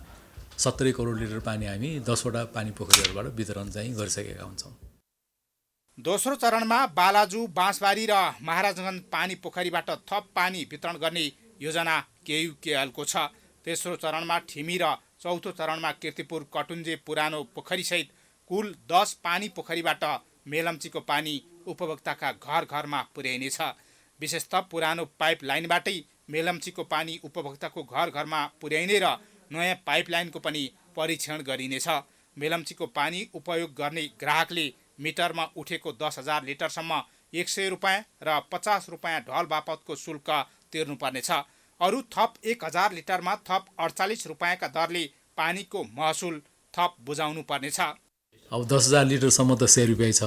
17 करोड लिटर पानी हामी 10वटा पानी पोखरीहरूबाट वितरण चाहिँ गरिसकेका हुन्छौँ। दोस्रो चरणमा बालाजु, बाँसबारी र महाराजगञ्ज पानी पोखरीबाट थप पानी वितरण गर्ने योजना KUKL को छ। तेस्रो चरणमा ठिमी र चौथो चरणमा कीर्तिपुर, कटुन्जे, पुरानो पोखरीसहित कुल 10 पानी पोखरीबाट मेलम्चीको पानी उपभोक्ताका घर घरमा पुर्याइनेछ। विशेषतः पुरानो पाइप लाइनबाटै मेलम्चीको पानी उपभोक्ताको घर घरमा पुर्याइने र नयाँ पाइप लाइनको पनि परीक्षण गरिनेछ। मेलम्चीको पानी उपयोग गर्ने ग्राहकले मिटरमा उठेको 10,000 लिटरसम्म 100 रुपैयाँ र 50 रुपैयाँ ढल बापतको शुल्क तिर्नुपर्नेछ। अरू थप 1,000 लिटरमा थप 48 रुपैयाँका दरले पानीको महसुल थप बुझाउनु पर्नेछ। अब 10,000 लिटरसम्म त 100 रुपियाँ छ,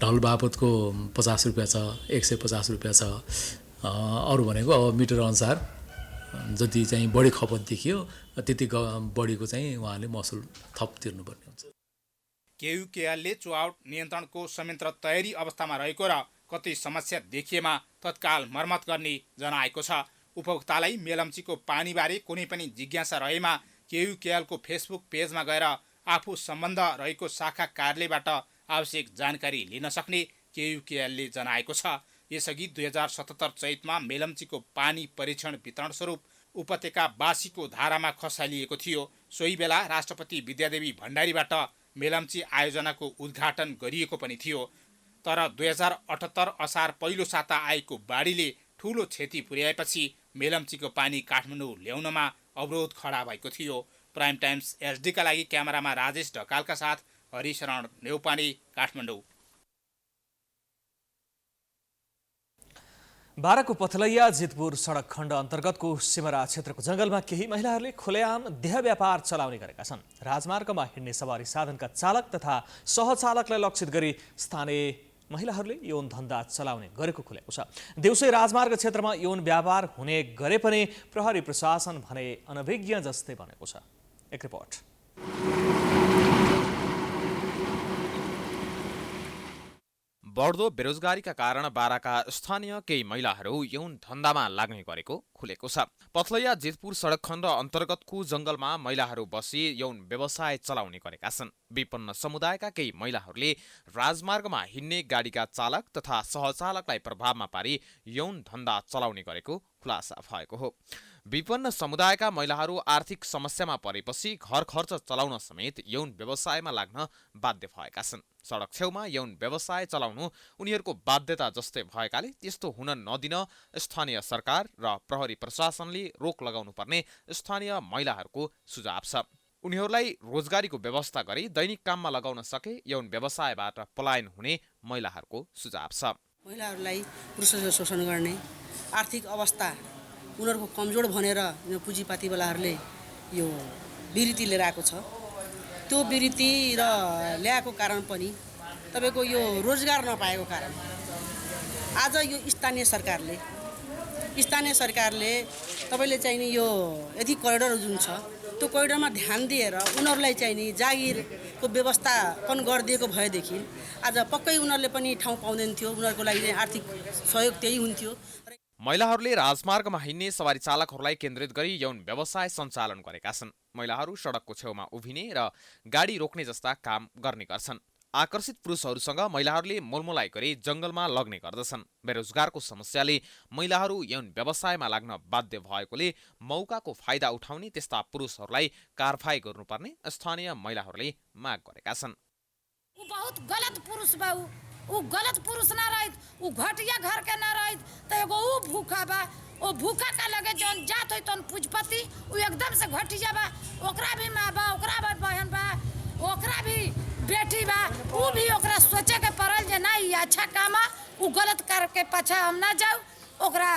ढल बापतको 50 रुपियाँ छ, 150 रुपियाँ छ। अरू भनेको अब मिटर अनुसार जति चाहिँ बढी खपत देखियो त्यति बढीको चाहिँ उहाँले महसुल थप तिर्नुपर्ने हुन्छ। KUKL ले चुहावट नियन्त्रणको संयन्त्र तयारी अवस्थामा रहेको र कतै समस्या देखिएमा तत्काल मर्मत गर्ने जनाएको छ। उपभोक्तालाई मेलम्चीको पानीबारे कुनै पनि जिज्ञासा रहेमा KUKL को फेसबुक पेजमा गएर आफू सम्बन्ध रहेको शाखा कार्यालयबाट आवश्यक जानकारी लिन सक्ने KUKL ले जनाएको छ। यसअघि 2077 चैतमा मेलम्चीको पानी परीक्षण वितरण स्वरूप उपत्यकावासीको धारामा खसालिएको थियो। सोही बेला राष्ट्रपति विद्यादेवी भण्डारीबाट मेलम्ची आयोजनाको उद्घाटन गरिएको पनि थियो। तर 2078 असार पहिलो साता आएको बाढीले ठूलो क्षति पुर्याएपछि मेलम्चीको पानी काठमाडौँ ल्याउनमा अवरोध खडा भएको थियो। प्राइम टाइम्स एचडीका लागि क्यामेरामा राजेश ढकालका साथ हरिशरण नेउपानी, काठमाडौँ। बाराको पथलैया जितपुर सडक खण्ड अन्तर्गतको सिमरा क्षेत्रको जङ्गलमा केही महिलाहरूले खुलेआम देह व्यापार चलाउने गरेका छन्। राजमार्गमा हिँड्ने सवारी साधनका चालक तथा सहचालकलाई लक्षित गरी स्थानीय महिलाहरूले यौन धन्दा चलाउने गरेको खुलेको छ। देउसे राजमार्ग क्षेत्रमा यौन व्यापार हुने गरे पनि प्रहरी प्रशासन भने अनभिज्ञ जस्तै बनेको छ। एक रिपोर्ट। बढ्दो बेरोजगारीका कारण बाराका स्थानीय केही महिलाहरू यौन धन्दामा लाग्ने गरेको खुलेको छ। पथलैया जितपुर सडक खण्ड अन्तर्गतको जंगलमा महिलाहरू बसी यौन व्यवसाय चलाउने गरेका छन्। विपन्न समुदायका केही महिलाहरूले राजमार्गमा हिँड्ने गाडीका चालक तथा सहचालकलाई प्रभावमा पारी यौन धन्दा चलाउने गरेको खुलासा भएको हो। विपन्न समुदायका महिलाहरू आर्थिक समस्यामा परेपछि घर खर्च चलाउन समेत यौन व्यवसायमा लाग्न बाध्य भएका छन्। सडक छेउमा यौन व्यवसाय चलाउनु उनीहरूको बाध्यता जस्तै भएकाले त्यस्तो हुन नदिन स्थानीय सरकार र प्रहरी प्रशासनले रोक लगाउनु पर्ने स्थानीय महिलाहरूको सुझाव छ। उनीहरूलाई रोजगारीको व्यवस्था गरी दैनिक काममा लगाउन सके यौन व्यवसायबाट पलायन हुने महिलाहरूको सुझाव छ। महिलाहरूलाई पुरुषहरूले शोषण गर्ने आर्थिक अवस्था उनीहरूको कमजोर भनेर यो पुँजीपातीवालाहरूले यो विरति लिएर आएको छ। त्यो विरति र ल्याएको कारण पनि तपाईँको यो रोजगार नपाएको कारण आज यो स्थानीय सरकारले तपाईँले चाहिँ नि यो यदि करिडोर जुन छ त्यो करिडोरमा ध्यान दिएर उनीहरूलाई चाहिँ नि जागिरको व्यवस्थापन गरिदिएको भएदेखि आज पक्कै उनीहरूले पनि ठाउँ पाउँदैन थियो। उनीहरूको लागि चाहिँ आर्थिक सहयोग त्यही हुन्थ्यो। महिलाहरूले राजमार्गमा हिँड्ने सवारी चालकहरूलाई केन्द्रित गरी यौन व्यवसाय सञ्चालन गरेका छन्। महिलाहरू सडकको छेउमा उभिने र गाडी रोक्ने जस्ता काम गर्ने गर्छन्। आकर्षित पुरुषहरूसँग महिलाहरूले मोलमोलाई गरी जंगलमा लग्ने गर्दछन्। बेरोजगारको समस्याले महिलाहरू यौन व्यवसायमा लाग्न बाध्य भएकोले मौकाको फाइदा उठाउने त्यस्ता पुरुषहरूलाई कारबाही गर्नुपर्ने स्थानीय महिलाहरूले माग गरेका छन्। बहुत गलत पुरुष बा, ऊ गलत पुरुष ना रहित, ऊ घटिया घर के ना रहित, तो एगो ऊ भूखा बा, ओ भूखा का लगे जौन जात होई तौन पूजपति ऊ एकदम से घटिया बा। ओकरा भी माँ बा, ओकरा भी बहन बा, ओकरा भी बेटी बा, ऊ भी ओकरा सोचे के पड़ल जे ना ये अच्छा काम ऊ गलत करके पाछा हम ना जाऊ। ओकरा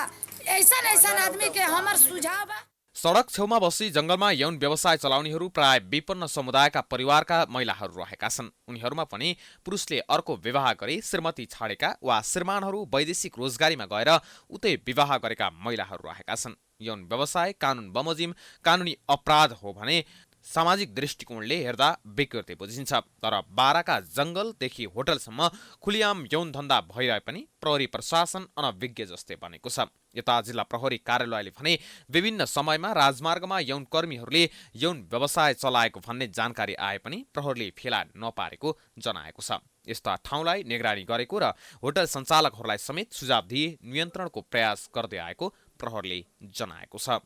ऐसा आदमी के हमर सुझाव बा। सडक छेउमा बसी जंगलमा यौन व्यवसाय चलाउनेहरू प्राय विपन्न समुदायका परिवारका महिलाहरू रहेका छन्। उनीहरूमा पनि पुरुषले अर्को विवाह गरी श्रीमती छाडेका वा श्रीमानहरू वैदेशिक रोजगारीमा गएर उतै विवाह गरेका महिलाहरू रहेका छन्। यौन व्यवसाय कानुन बमोजिम कानुनी अपराध हो भने सामाजिक दृष्टिकोणले हेर्दा विकृति बुझिन्छ। तर बाराका जंगलदेखि होटलसम्म खुलियाम यौन धन्दा भइरहे पनि प्रहरी प्रशासन अनभिज्ञ जस्तै बनेको छ। यता जिल्ला प्रहरी कार्यालयले भने विभिन्न समयमा राजमार्गमा यौन कर्मीहरूले यौन व्यवसाय चलाएको भन्ने जानकारी आए पनि प्रहरीले फेला नपारेको जनाएको छ। यस्ता ठाउँलाई निगरानी गरेको र होटल सञ्चालकहरूलाई समेत सुझाव दिए नियन्त्रणको प्रयास गर्दै आएको प्रहरीले जनाएको छ।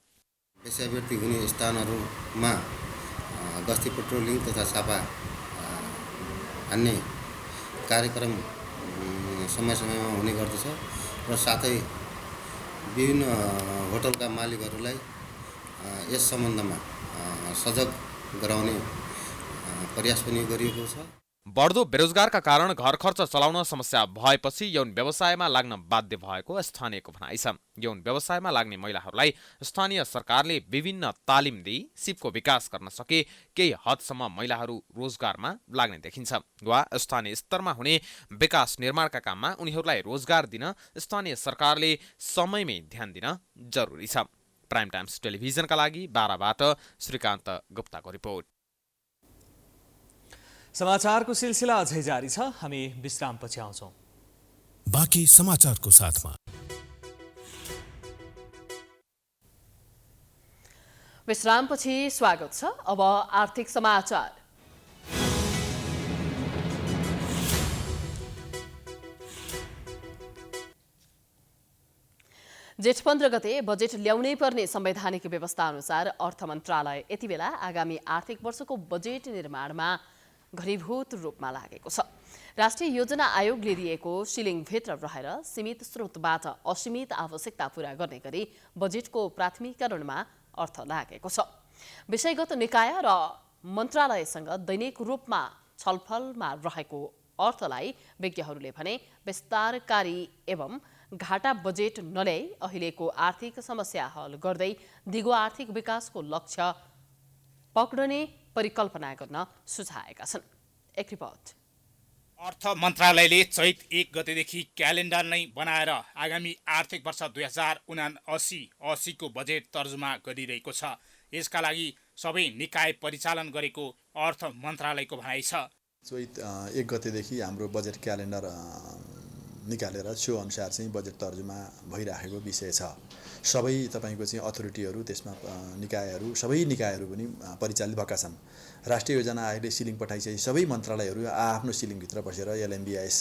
वेश्यावृत्ति हुने स्थानहरूमा गस्ती पेट्रोलिङ तथा छापा हान्ने कार्यक्रम समय समयमा हुने गर्दछ र साथै विभिन्न होटलका मालिकहरूलाई यस सम्बन्धमा सजग गराउने प्रयास पनि गरिएको छ। बढ्दो बेरोजगारका कारण घर खर्च चलाउन समस्या भएपछि यौन व्यवसायमा लाग्न बाध्य भएको स्थानीयको भनाइ छ। यौन व्यवसायमा लाग्ने महिलाहरूलाई स्थानीय सरकारले विभिन्न तालिम दिई सिपको विकास गर्न सके केही हदसम्म महिलाहरू रोजगारमा लाग्ने देखिन्छ वा स्थानीय स्तरमा हुने विकास निर्माणका काममा उनीहरूलाई रोजगार दिन स्थानीय सरकारले समयमै ध्यान दिन जरुरी छ। प्राइम टाइम्स टेलिभिजनका लागि बाराबाट श्रीकान्त गुप्ताको रिपोर्ट। समाचारको सिलसिला अझै जारी छ। हामी विश्रामपछि आउँछौँ। बाँकी समाचारको साथमा विश्रामपछि स्वागत छ। अब आर्थिक समाचार। जेठ 15 गते बजेट ल्याउनै पर्ने संवैधानिक व्यवस्था अनुसार अर्थ मन्त्रालय यति बेला आगामी आर्थिक वर्षको बजेट निर्माणमा घनीभूत रूपमा लागेको छ। राष्ट्रिय योजना आयोगले दिएको सिलिङभित्र रहेर सीमित स्रोतबाट असीमित आवश्यकता पूरा गर्ने गरी बजेटको प्राथमिकरणमा अर्थ लागेको छ। विषयगत निकाय र मन्त्रालयसँग दैनिक रूपमा छलफलमा रहेको अर्थलाई विज्ञहरूले भने विस्तारकारी एवं घाटा बजेट नल्याई अहिलेको आर्थिक समस्या हल गर्दै दिगो आर्थिक विकासको लक्ष्य पक्डने परिकल्पना गर्न सुझाएका छन्। एक रिपोर्ट। अर्थ मन्त्रालयले चैत 1 गतेदेखि क्यालेन्डर नै बनाएर आगामी आर्थिक वर्ष 2079-80 को बजेट तर्जुमा गरिरहेको छ। यसका लागि सबै निकाय परिचालन गरेको अर्थ मन्त्रालयको भनाइ छ। चैत 1 गतेदेखि हाम्रो बजेट क्यालेन्डर निकालेर त्यो अनुसार चाहिँ बजेट तर्जुमा भइराखेको विषय छ। सबै तपाईको चाहिँ अथोरिटीहरू त्यसमा निकायहरू सबै निकायहरू पनि परिचालित भएका छन्। राष्ट्रिय योजना आयोगले सिलिङ पठाइसके सबै मन्त्रालयहरू आफ्नो सिलिङभित्र बसेर LMBIS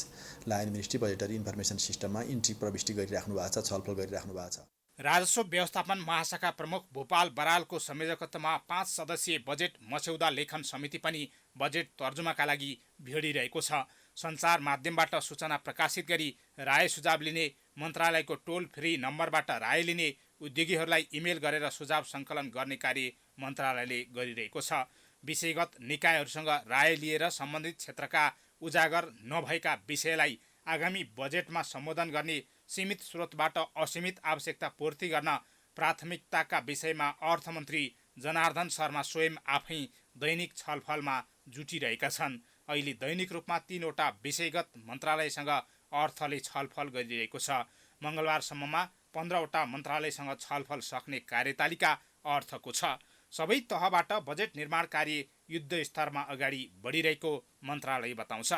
line ministry budgetary information सिस्टममा इन्ट्री प्रविष्टि गरिराख्नु भएको छ, छलफल गरिराख्नु भएको छ। राजस्व व्यवस्थापन महाशाखा प्रमुख भोपाल बरालको संयोजकत्वमा 5 सदस्यीय बजेट मस्यौदा लेखन समिति पनि बजेट तर्जुमाका लागि भिडिरहेको छ। सञ्चार माध्यमबाट सूचना प्रकाशित गरी राय सुझाव लिने, मन्त्रालयको टोल फ्री नम्बरबाट राय लिने, उद्योगीहरूलाई इमेल गरेर सुझाव सङ्कलन गर्ने कार्य मन्त्रालयले गरिरहेको छ। विषयगत निकायहरूसँग राय लिएर सम्बन्धित क्षेत्रका उजागर नभएका विषयलाई आगामी बजेटमा सम्बोधन गर्ने, सीमित स्रोतबाट असीमित आवश्यकता पूर्ति गर्न प्राथमिकताका विषयमा अर्थमन्त्री जनार्दन शर्मा स्वयं आफै दैनिक छलफलमा जुटिरहेका छन्। अहिले दैनिक रूपमा 3 वटा विषयगत मन्त्रालयसँग अर्थले छलफल गरिरहेको छ। मङ्गलबारसम्ममा 15 वटा मन्त्रालयसँग छलफल सक्ने कार्यतालिका अर्थको छ। सबै तहबाट बजेट निर्माण कार्य युद्ध स्तरमा अगाडि बढिरहेको मन्त्रालय बताउँछ।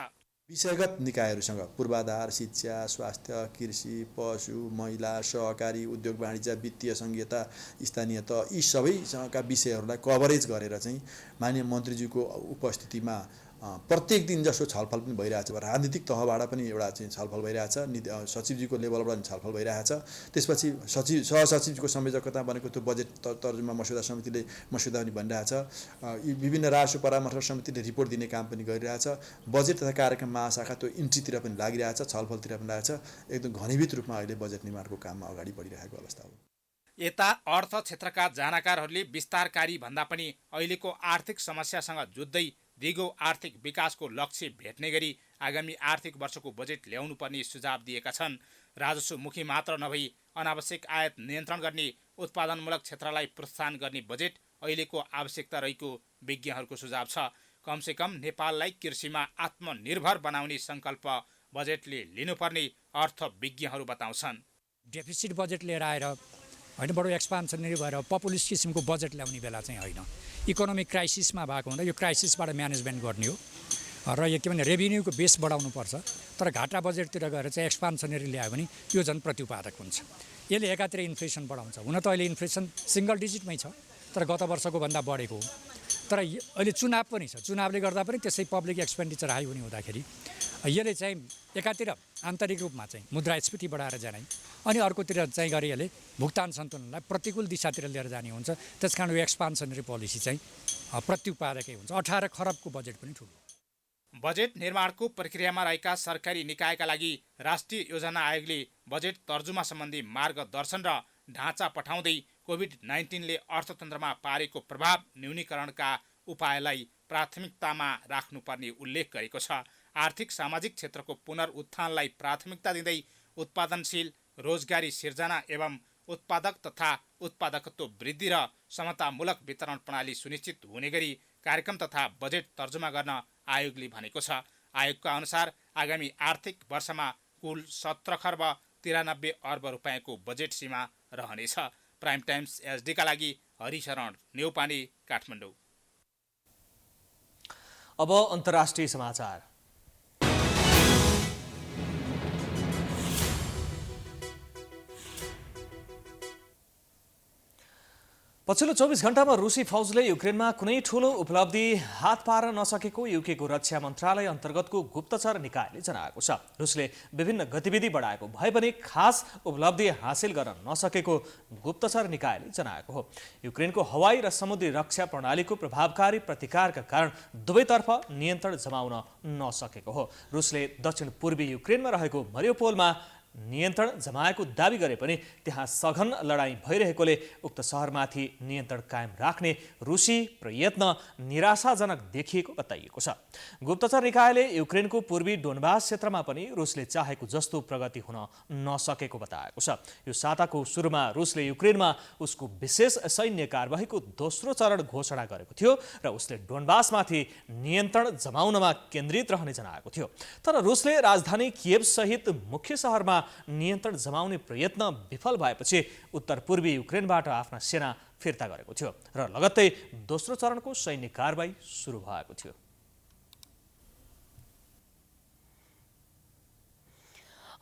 विषयगत निकायहरूसँग पूर्वाधार, शिक्षा, स्वास्थ्य, कृषि, पशु, महिला, सहकारी, उद्योग वाणिज्य, वित्तीय संहिता, स्थानीय तह यी सबैका विषयहरूलाई कभरेज गरेर चाहिँ माननीय मन्त्रीज्यूको उपस्थितिमा प्रत्येक दिन जसो छलफल पनि भइरहेछ। राजनीतिक तहबाट पनि एउटा चाहिँ छलफल भइरहेछ, सचिवजीको लेभलबाट पनि छलफल भइरहेछ। त्यसपछि सहसचिवको संयोजकता बनेको त्यो बजेट तर्जुमा मस्यौदा समितिले मस्यौदा पनि भनिरहेछ। यी विभिन्न राजस्व परामर्श समितिले रिपोर्ट दिने काम पनि गरिरहेछ। बजेट तथा कार्यक्रम महाशाखा त्यो इन्ट्रीतिर पनि लागिरहेछ, छलफलतिर पनि लागेछ। एकदम घनीभूत रूपमा अहिले बजेट निर्माणको काममा अगाडि बढिरहेको अवस्था हो। यता अर्थ क्षेत्रका जानकारहरूले विस्तारकारी भन्दा पनि अहिलेको आर्थिक समस्यासँग जुझ्दै दिगो आर्थिक विकासको लक्ष्य भेट्ने गरी आगामी आर्थिक वर्षको बजेट ल्याउनुपर्ने सुझाव दिएका छन्। राजस्वमुखी मात्र नभई अनावश्यक आयात नियन्त्रण गर्ने, उत्पादनमूलक क्षेत्रलाई प्रोत्साहन गर्ने बजेट अहिलेको आवश्यकता रहेको विज्ञहरूको सुझाव छ। कमसेकम नेपाललाई कृषिमा आत्मनिर्भर बनाउने सङ्कल्प बजेटले लिनुपर्ने अर्थविज्ञहरू बताउँछन्। डेफिसिट बजेट लिएर आएर होइन, बडो एक्सपान्सनरी भएर पपुलिस्ट किसिमको बजेट ल्याउने बेला चाहिँ होइन। इकोनोमिक क्राइसिसमा भएको हुँदा यो क्राइसिसबाट म्यानेजमेन्ट गर्ने हो र यो के भने रेभिन्यूको बेस बढाउनुपर्छ। तर घाटा बजेटतिर गएर चाहिँ एक्सपान्सनरी ल्यायो भने यो झन् प्रत्युत्पादक हुन्छ। यसले एकातिर इन्फ्लेसन बढाउँछ। हुन त अहिले इन्फ्लेसन सिङ्गल डिजिटमै छ, तर गत वर्षको भन्दा बढेको हो। तर अहिले चुनाव पनि छ, चुनावले गर्दा पनि त्यसै पब्लिक एक्सपेन्डिचर हाई हुने हुँदाखेरि यसले चाहिँ एकातिर आन्तरिक रूपमा चाहिँ मुद्रास्फीति बढाएर जाने अनि अर्कोतिर चाहिँ गरी यसले भुक्तान सन्तुलनलाई प्रतिकूल दिशातिर लिएर जाने हुन्छ। त्यसकारण यो एक्सपान्सनरी पोलिसी चाहिँ प्रत्युत्पादकै हुन्छ। 18 खरबको बजेट पनि ठुलो। बजेट निर्माणको प्रक्रियामा रहेका सरकारी निकायका लागि राष्ट्रिय योजना आयोगले बजेट तर्जुमा सम्बन्धी मार्गदर्शन र ढाँचा पठाउँदै कोभिड-19ले अर्थतन्त्रमा पारेको प्रभाव न्यूनीकरणका उपायलाई प्राथमिकतामा राख्नुपर्ने उल्लेख गरेको छ। आर्थिक सामाजिक क्षेत्रको पुनरुत्थानलाई प्राथमिकता दिँदै उत्पादनशील रोजगारी सिर्जना एवं उत्पादक तथा उत्पादकत्व वृद्धि र समतामूलक वितरण प्रणाली सुनिश्चित हुने गरी कार्यक्रम तथा बजेट तर्जुमा गर्न आयोगले भनेको छ। आयोगका अनुसार आगामी आर्थिक वर्षमा कुल 17 खर्ब 93 अर्ब रुपियाँको बजेट सीमा रहनेछ। प्राइम टाइम्स एसडीका लागि हरिशरण नेउपाने, काठमाडौँ। अब अन्तर्राष्ट्रिय समाचार। पछिल्लो 24 घण्टामा रुसी फौजले युक्रेनमा कुनै ठूलो उपलब्धि हात पार्न नसकेको युकेको रक्षा मन्त्रालय अन्तर्गतको गुप्तचर निकायले जनाएको छ। रुसले विभिन्न गतिविधि बढाएको भए पनि खास उपलब्धि हासिल गर्न नसकेको गुप्तचर निकायले जनाएको हो। युक्रेनको हवाई र समुद्री रक्षा प्रणालीको प्रभावकारी प्रतिकारका कारण दुवैतर्फ नियन्त्रण जमाउन नसकेको हो। रुसले दक्षिण पूर्वी युक्रेनमा रहेको मरियोपोलमा नियन्त्रण जमाएको दावी गरे पनि त्यहाँ सघन लडाईँ भइरहेकोले उक्त सहरमाथि नियन्त्रण कायम राख्ने रुसी प्रयत्न निराशाजनक देखिएको बताइएको छ। गुप्तचर निकायले युक्रेनको पूर्वी डोनबास क्षेत्रमा पनि रुसले चाहेको जस्तो प्रगति हुन नसकेको बताएको छ। यो साताको सुरुमा रुसले युक्रेनमा उसको विशेष सैन्य कारबाहीको दोस्रो चरण घोषणा गरेको थियो र उसले डोनबासमाथि नियन्त्रण जमाउनमा केन्द्रित रहने जनाएको थियो। तर रुसले राजधानी कियेभ सहित मुख्य सहरमा नियन्त्रण जमाउने प्रयत्न विफल भएपछि उत्तर पूर्वी युक्रेनबाट आफ्ना सेना फिर्ता गरेको थियो र लगत्तै दोस्रो चरणको सैन्य कारबाही सुरु भएको थियो।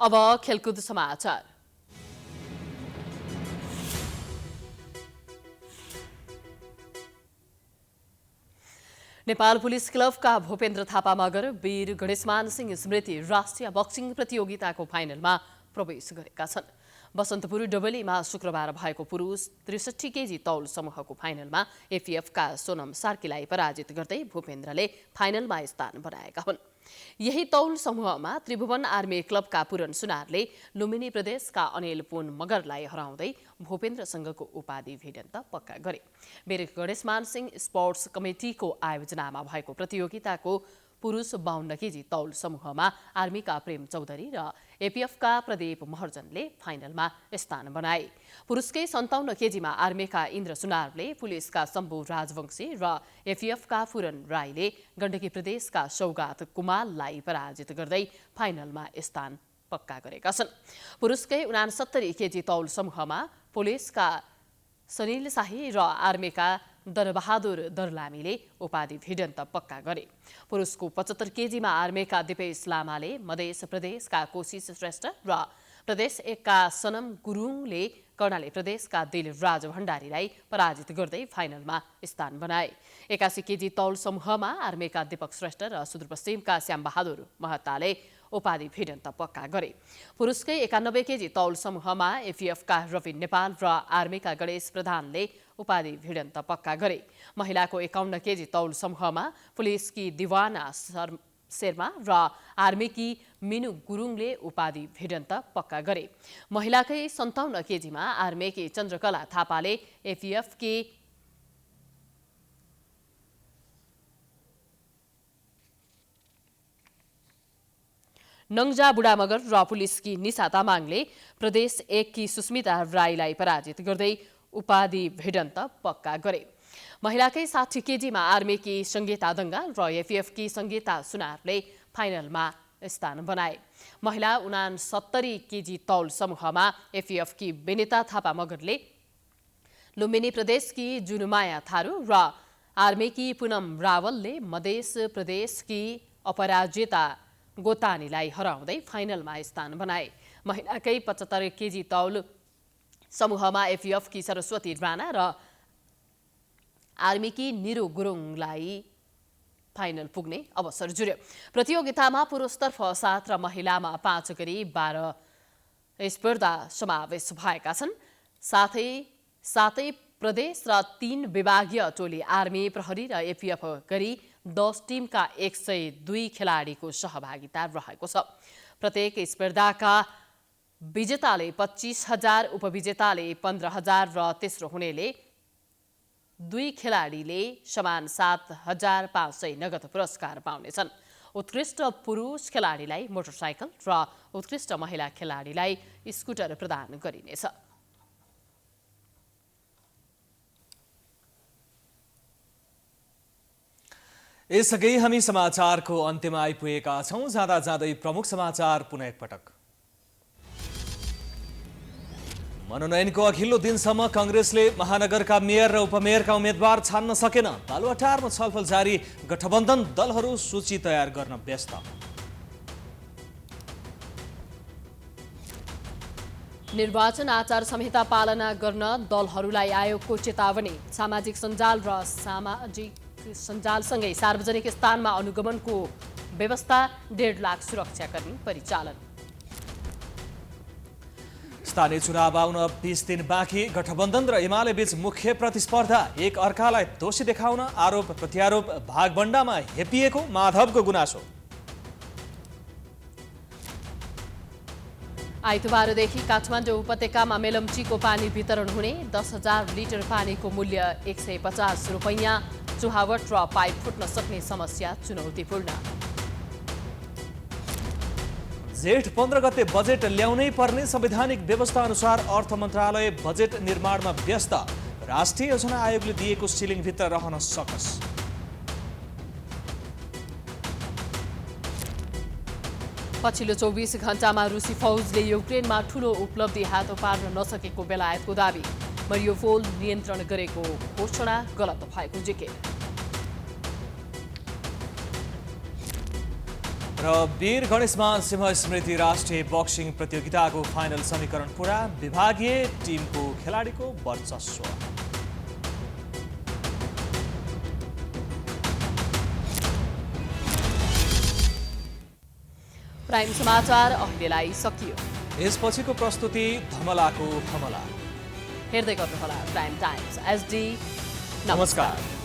अब खेलकुद समाचार। नेपाल पुलिस क्लबका भूपेन्द्र थापा मगर वीर गणेशमान सिंह स्मृति राष्ट्रिय बक्सिङ प्रतियोगिताको फाइनलमा प्रवेश गरेका छन्। बसन्तपुर डबलीमा शुक्रबार भएको पुरुष 63 केजी तौल समूहको फाइनलमा एफिएफका सोनम सार्कीलाई पराजित गर्दै भूपेन्द्रले फाइनलमा स्थान बनाएका हुन्। यही तौल समूहमा त्रिभुवन आर्मी क्लबका पूरन सुनारले लुम्बिनी प्रदेशका अनिल पुन मगरलाई हराउँदै भूपेन्द्रसँगको उपाधि भिडन्त पक्का गरे। वीर गणेशमान सिंह स्पोर्ट्स कमिटीको आयोजनामा भएको प्रतियोगिताको पुरुष 52 केजी तौल समूहमा आर्मीका प्रेम चौधरी र एपीएफका प्रदीप महर्जनले फाइनलमा स्थान बनाए। पुरुषकै 57 केजीमा आर्मीका इन्द्र सुनारले पुलिसका शम्भु राजवंशी र एफीएफका पूरन राईले गण्डकी प्रदेशका सौगात कुमाललाई पराजित गर्दै फाइनलमा स्थान पक्का गरेका छन्। पुरुषकै 69 केजी तौल समूहमा पुलिसका सनिल शाही र आर्मीका दरबहादुर दरलामीले उपाधि भिडन्त पक्का गरे। पुरुषको 75 केजीमा आर्मीका दिपेश लामाले मध्य प्रदेशका कोशिश श्रेष्ठ र प्रदेश 1 का सनम गुरुङले कर्णाली प्रदेशका दिलराज भण्डारीलाई पराजित गर्दै फाइनलमा स्थान बनाए। 81 केजी तौल समूहमा आर्मीका दीपक श्रेष्ठ र सुदूरपश्चिमका श्यामबहादुर महताले उपाधि भिडन्त पक्का गरे। पुरुषकै 91 केजी तौल समूहमा एफीएफका रवि नेपाल र आर्मीका गणेश प्रधानले उपाधि भिडन्त पक्का गरे। महिलाको 51 केजी तौल समूहमा पुलिसकी दिवाना शेर्मा र आर्मीकी मिनु गुरुङले उपाधि भिडन्त पक्का गरे। महिलाकै 57 केजीमा आर्मीकी चन्द्रकला थापाले एफीएफकी नङजा बुढामगर र पुलिसकी निशा तामाङले प्रदेश 1 की सुस्मिता राईलाई पराजित गर्दै उपाधि भिडन्त पक्का गरे। महिलाकै 60 केजीमा आर्मीकी सङ्गीता दङ्गाल र एफीएफकी सङ्गीता सुनारले फाइनलमा स्थान बनाए। महिला 69 केजी तौल समूहमा एफीएफकी बेनिता थापा मगरले लुम्बिनी प्रदेशकी जुनुमाया थारू र आर्मीकी पुनम रावलले मध्य प्रदेशकी अपराजिता गोतानीलाई हराउँदै फाइनलमा स्थान बनाए। महिलाकै 75 केजी तौल समूहमा एफीएफकी सरस्वती राणा र आर्मीकी निरु गुरुङलाई फाइनल पुग्ने अवसर जुर्यो। प्रतियोगितामा पुरुषतर्फ 7 र महिलामा 5 गरी 12 स्पर्धा समावेश भएका छन्। साथै प्रदेश र 3 विभागीय टोली आर्मी, प्रहरी र एफीएफ गरी 10 टिमका 102 खेलाडीको सहभागिता रहेको छ। प्रत्येक स्पर्धाका विजेताले 25,000, उपविजेताले 15,000 र तेस्रो हुनेले 2 खेलाडीले समान 7,500 नगद पुरस्कार पाउनेछन्। उत्कृष्ट पुरुष खेलाडीलाई मोटरसाइकल र उत्कृष्ट महिला खेलाडीलाई स्कुटर प्रदान गरिनेछ। यसअघि हामी समाचारको अन्त्यमा आइपुगेका छौं। जाँदा जाँदै प्रमुख समाचार पुनः एकपटक। मनोनयनको अघिल्लो दिनसम्म कांग्रेसले महानगरका मेयर र उपमेयरका उम्मेदवार छान्न सकेन। बालुवाटारमा छलफल जारी, गठबन्धन दलहरू सूची तयार गर्न व्यस्त। निर्वाचन आचार संहिता पालना गर्न दलहरूलाई आयोगको चेतावनी। सामाजिक सञ्जाल र सञ्जालसँगै सार्वजनिक स्थानमा अनुगमनको व्यवस्था, 1.5 लाख सुरक्षाकर्मी परिचालन। स्थानीय चुनाव आउन 20 दिन बाँकी, गठबन्धन र एमाले बीच मुख्य प्रतिस्पर्धा। एक अर्कालाई दोषी देखाउन आरोप प्रत्यारोप, भागबण्डामा हेपिएको माधवको गुनासो। आइतबारदेखि काठमाडौँ उपत्यकामा मेलम्चीको पानी वितरण हुने 10,000 लिटर पानीको मूल्य 150 रुपैयाँ। चुहावट र पाइप फुट्न सक्ने समस्या चुनौतीपूर्ण। जेठ 15 गते बजेट ल्याउनै पर्ने संवैधानिक व्यवस्था अनुसार अर्थ मन्त्रालय बजेट निर्माणमा व्यस्त। राष्ट्रिय योजना आयोगले दिएको सिलिङभित्र रहन सकस। पछिल्लो 24 घण्टामा रुसी फौजले युक्रेनमा ठूलो उपलब्धि हात पार्न नसकेको बेलायतको दाबी। मरियोपोल नियन्त्रण गरेको घोषणा गलत भएको जिकिर। र वीर गणेशमान सिंह स्मृति राष्ट्रिय बक्सिङ प्रतियोगिताको फाइनल समीकरण पुरा। विभागीय टिमको खेलाडीको वर्चस्व। प्राइम समाचार अहिलेलाई सकियो। यसपछिको प्रस्तुति धमलाको धमला। हेर्दै गर्नुहोला प्राइम टाइम्स एसडी। नमस्कार।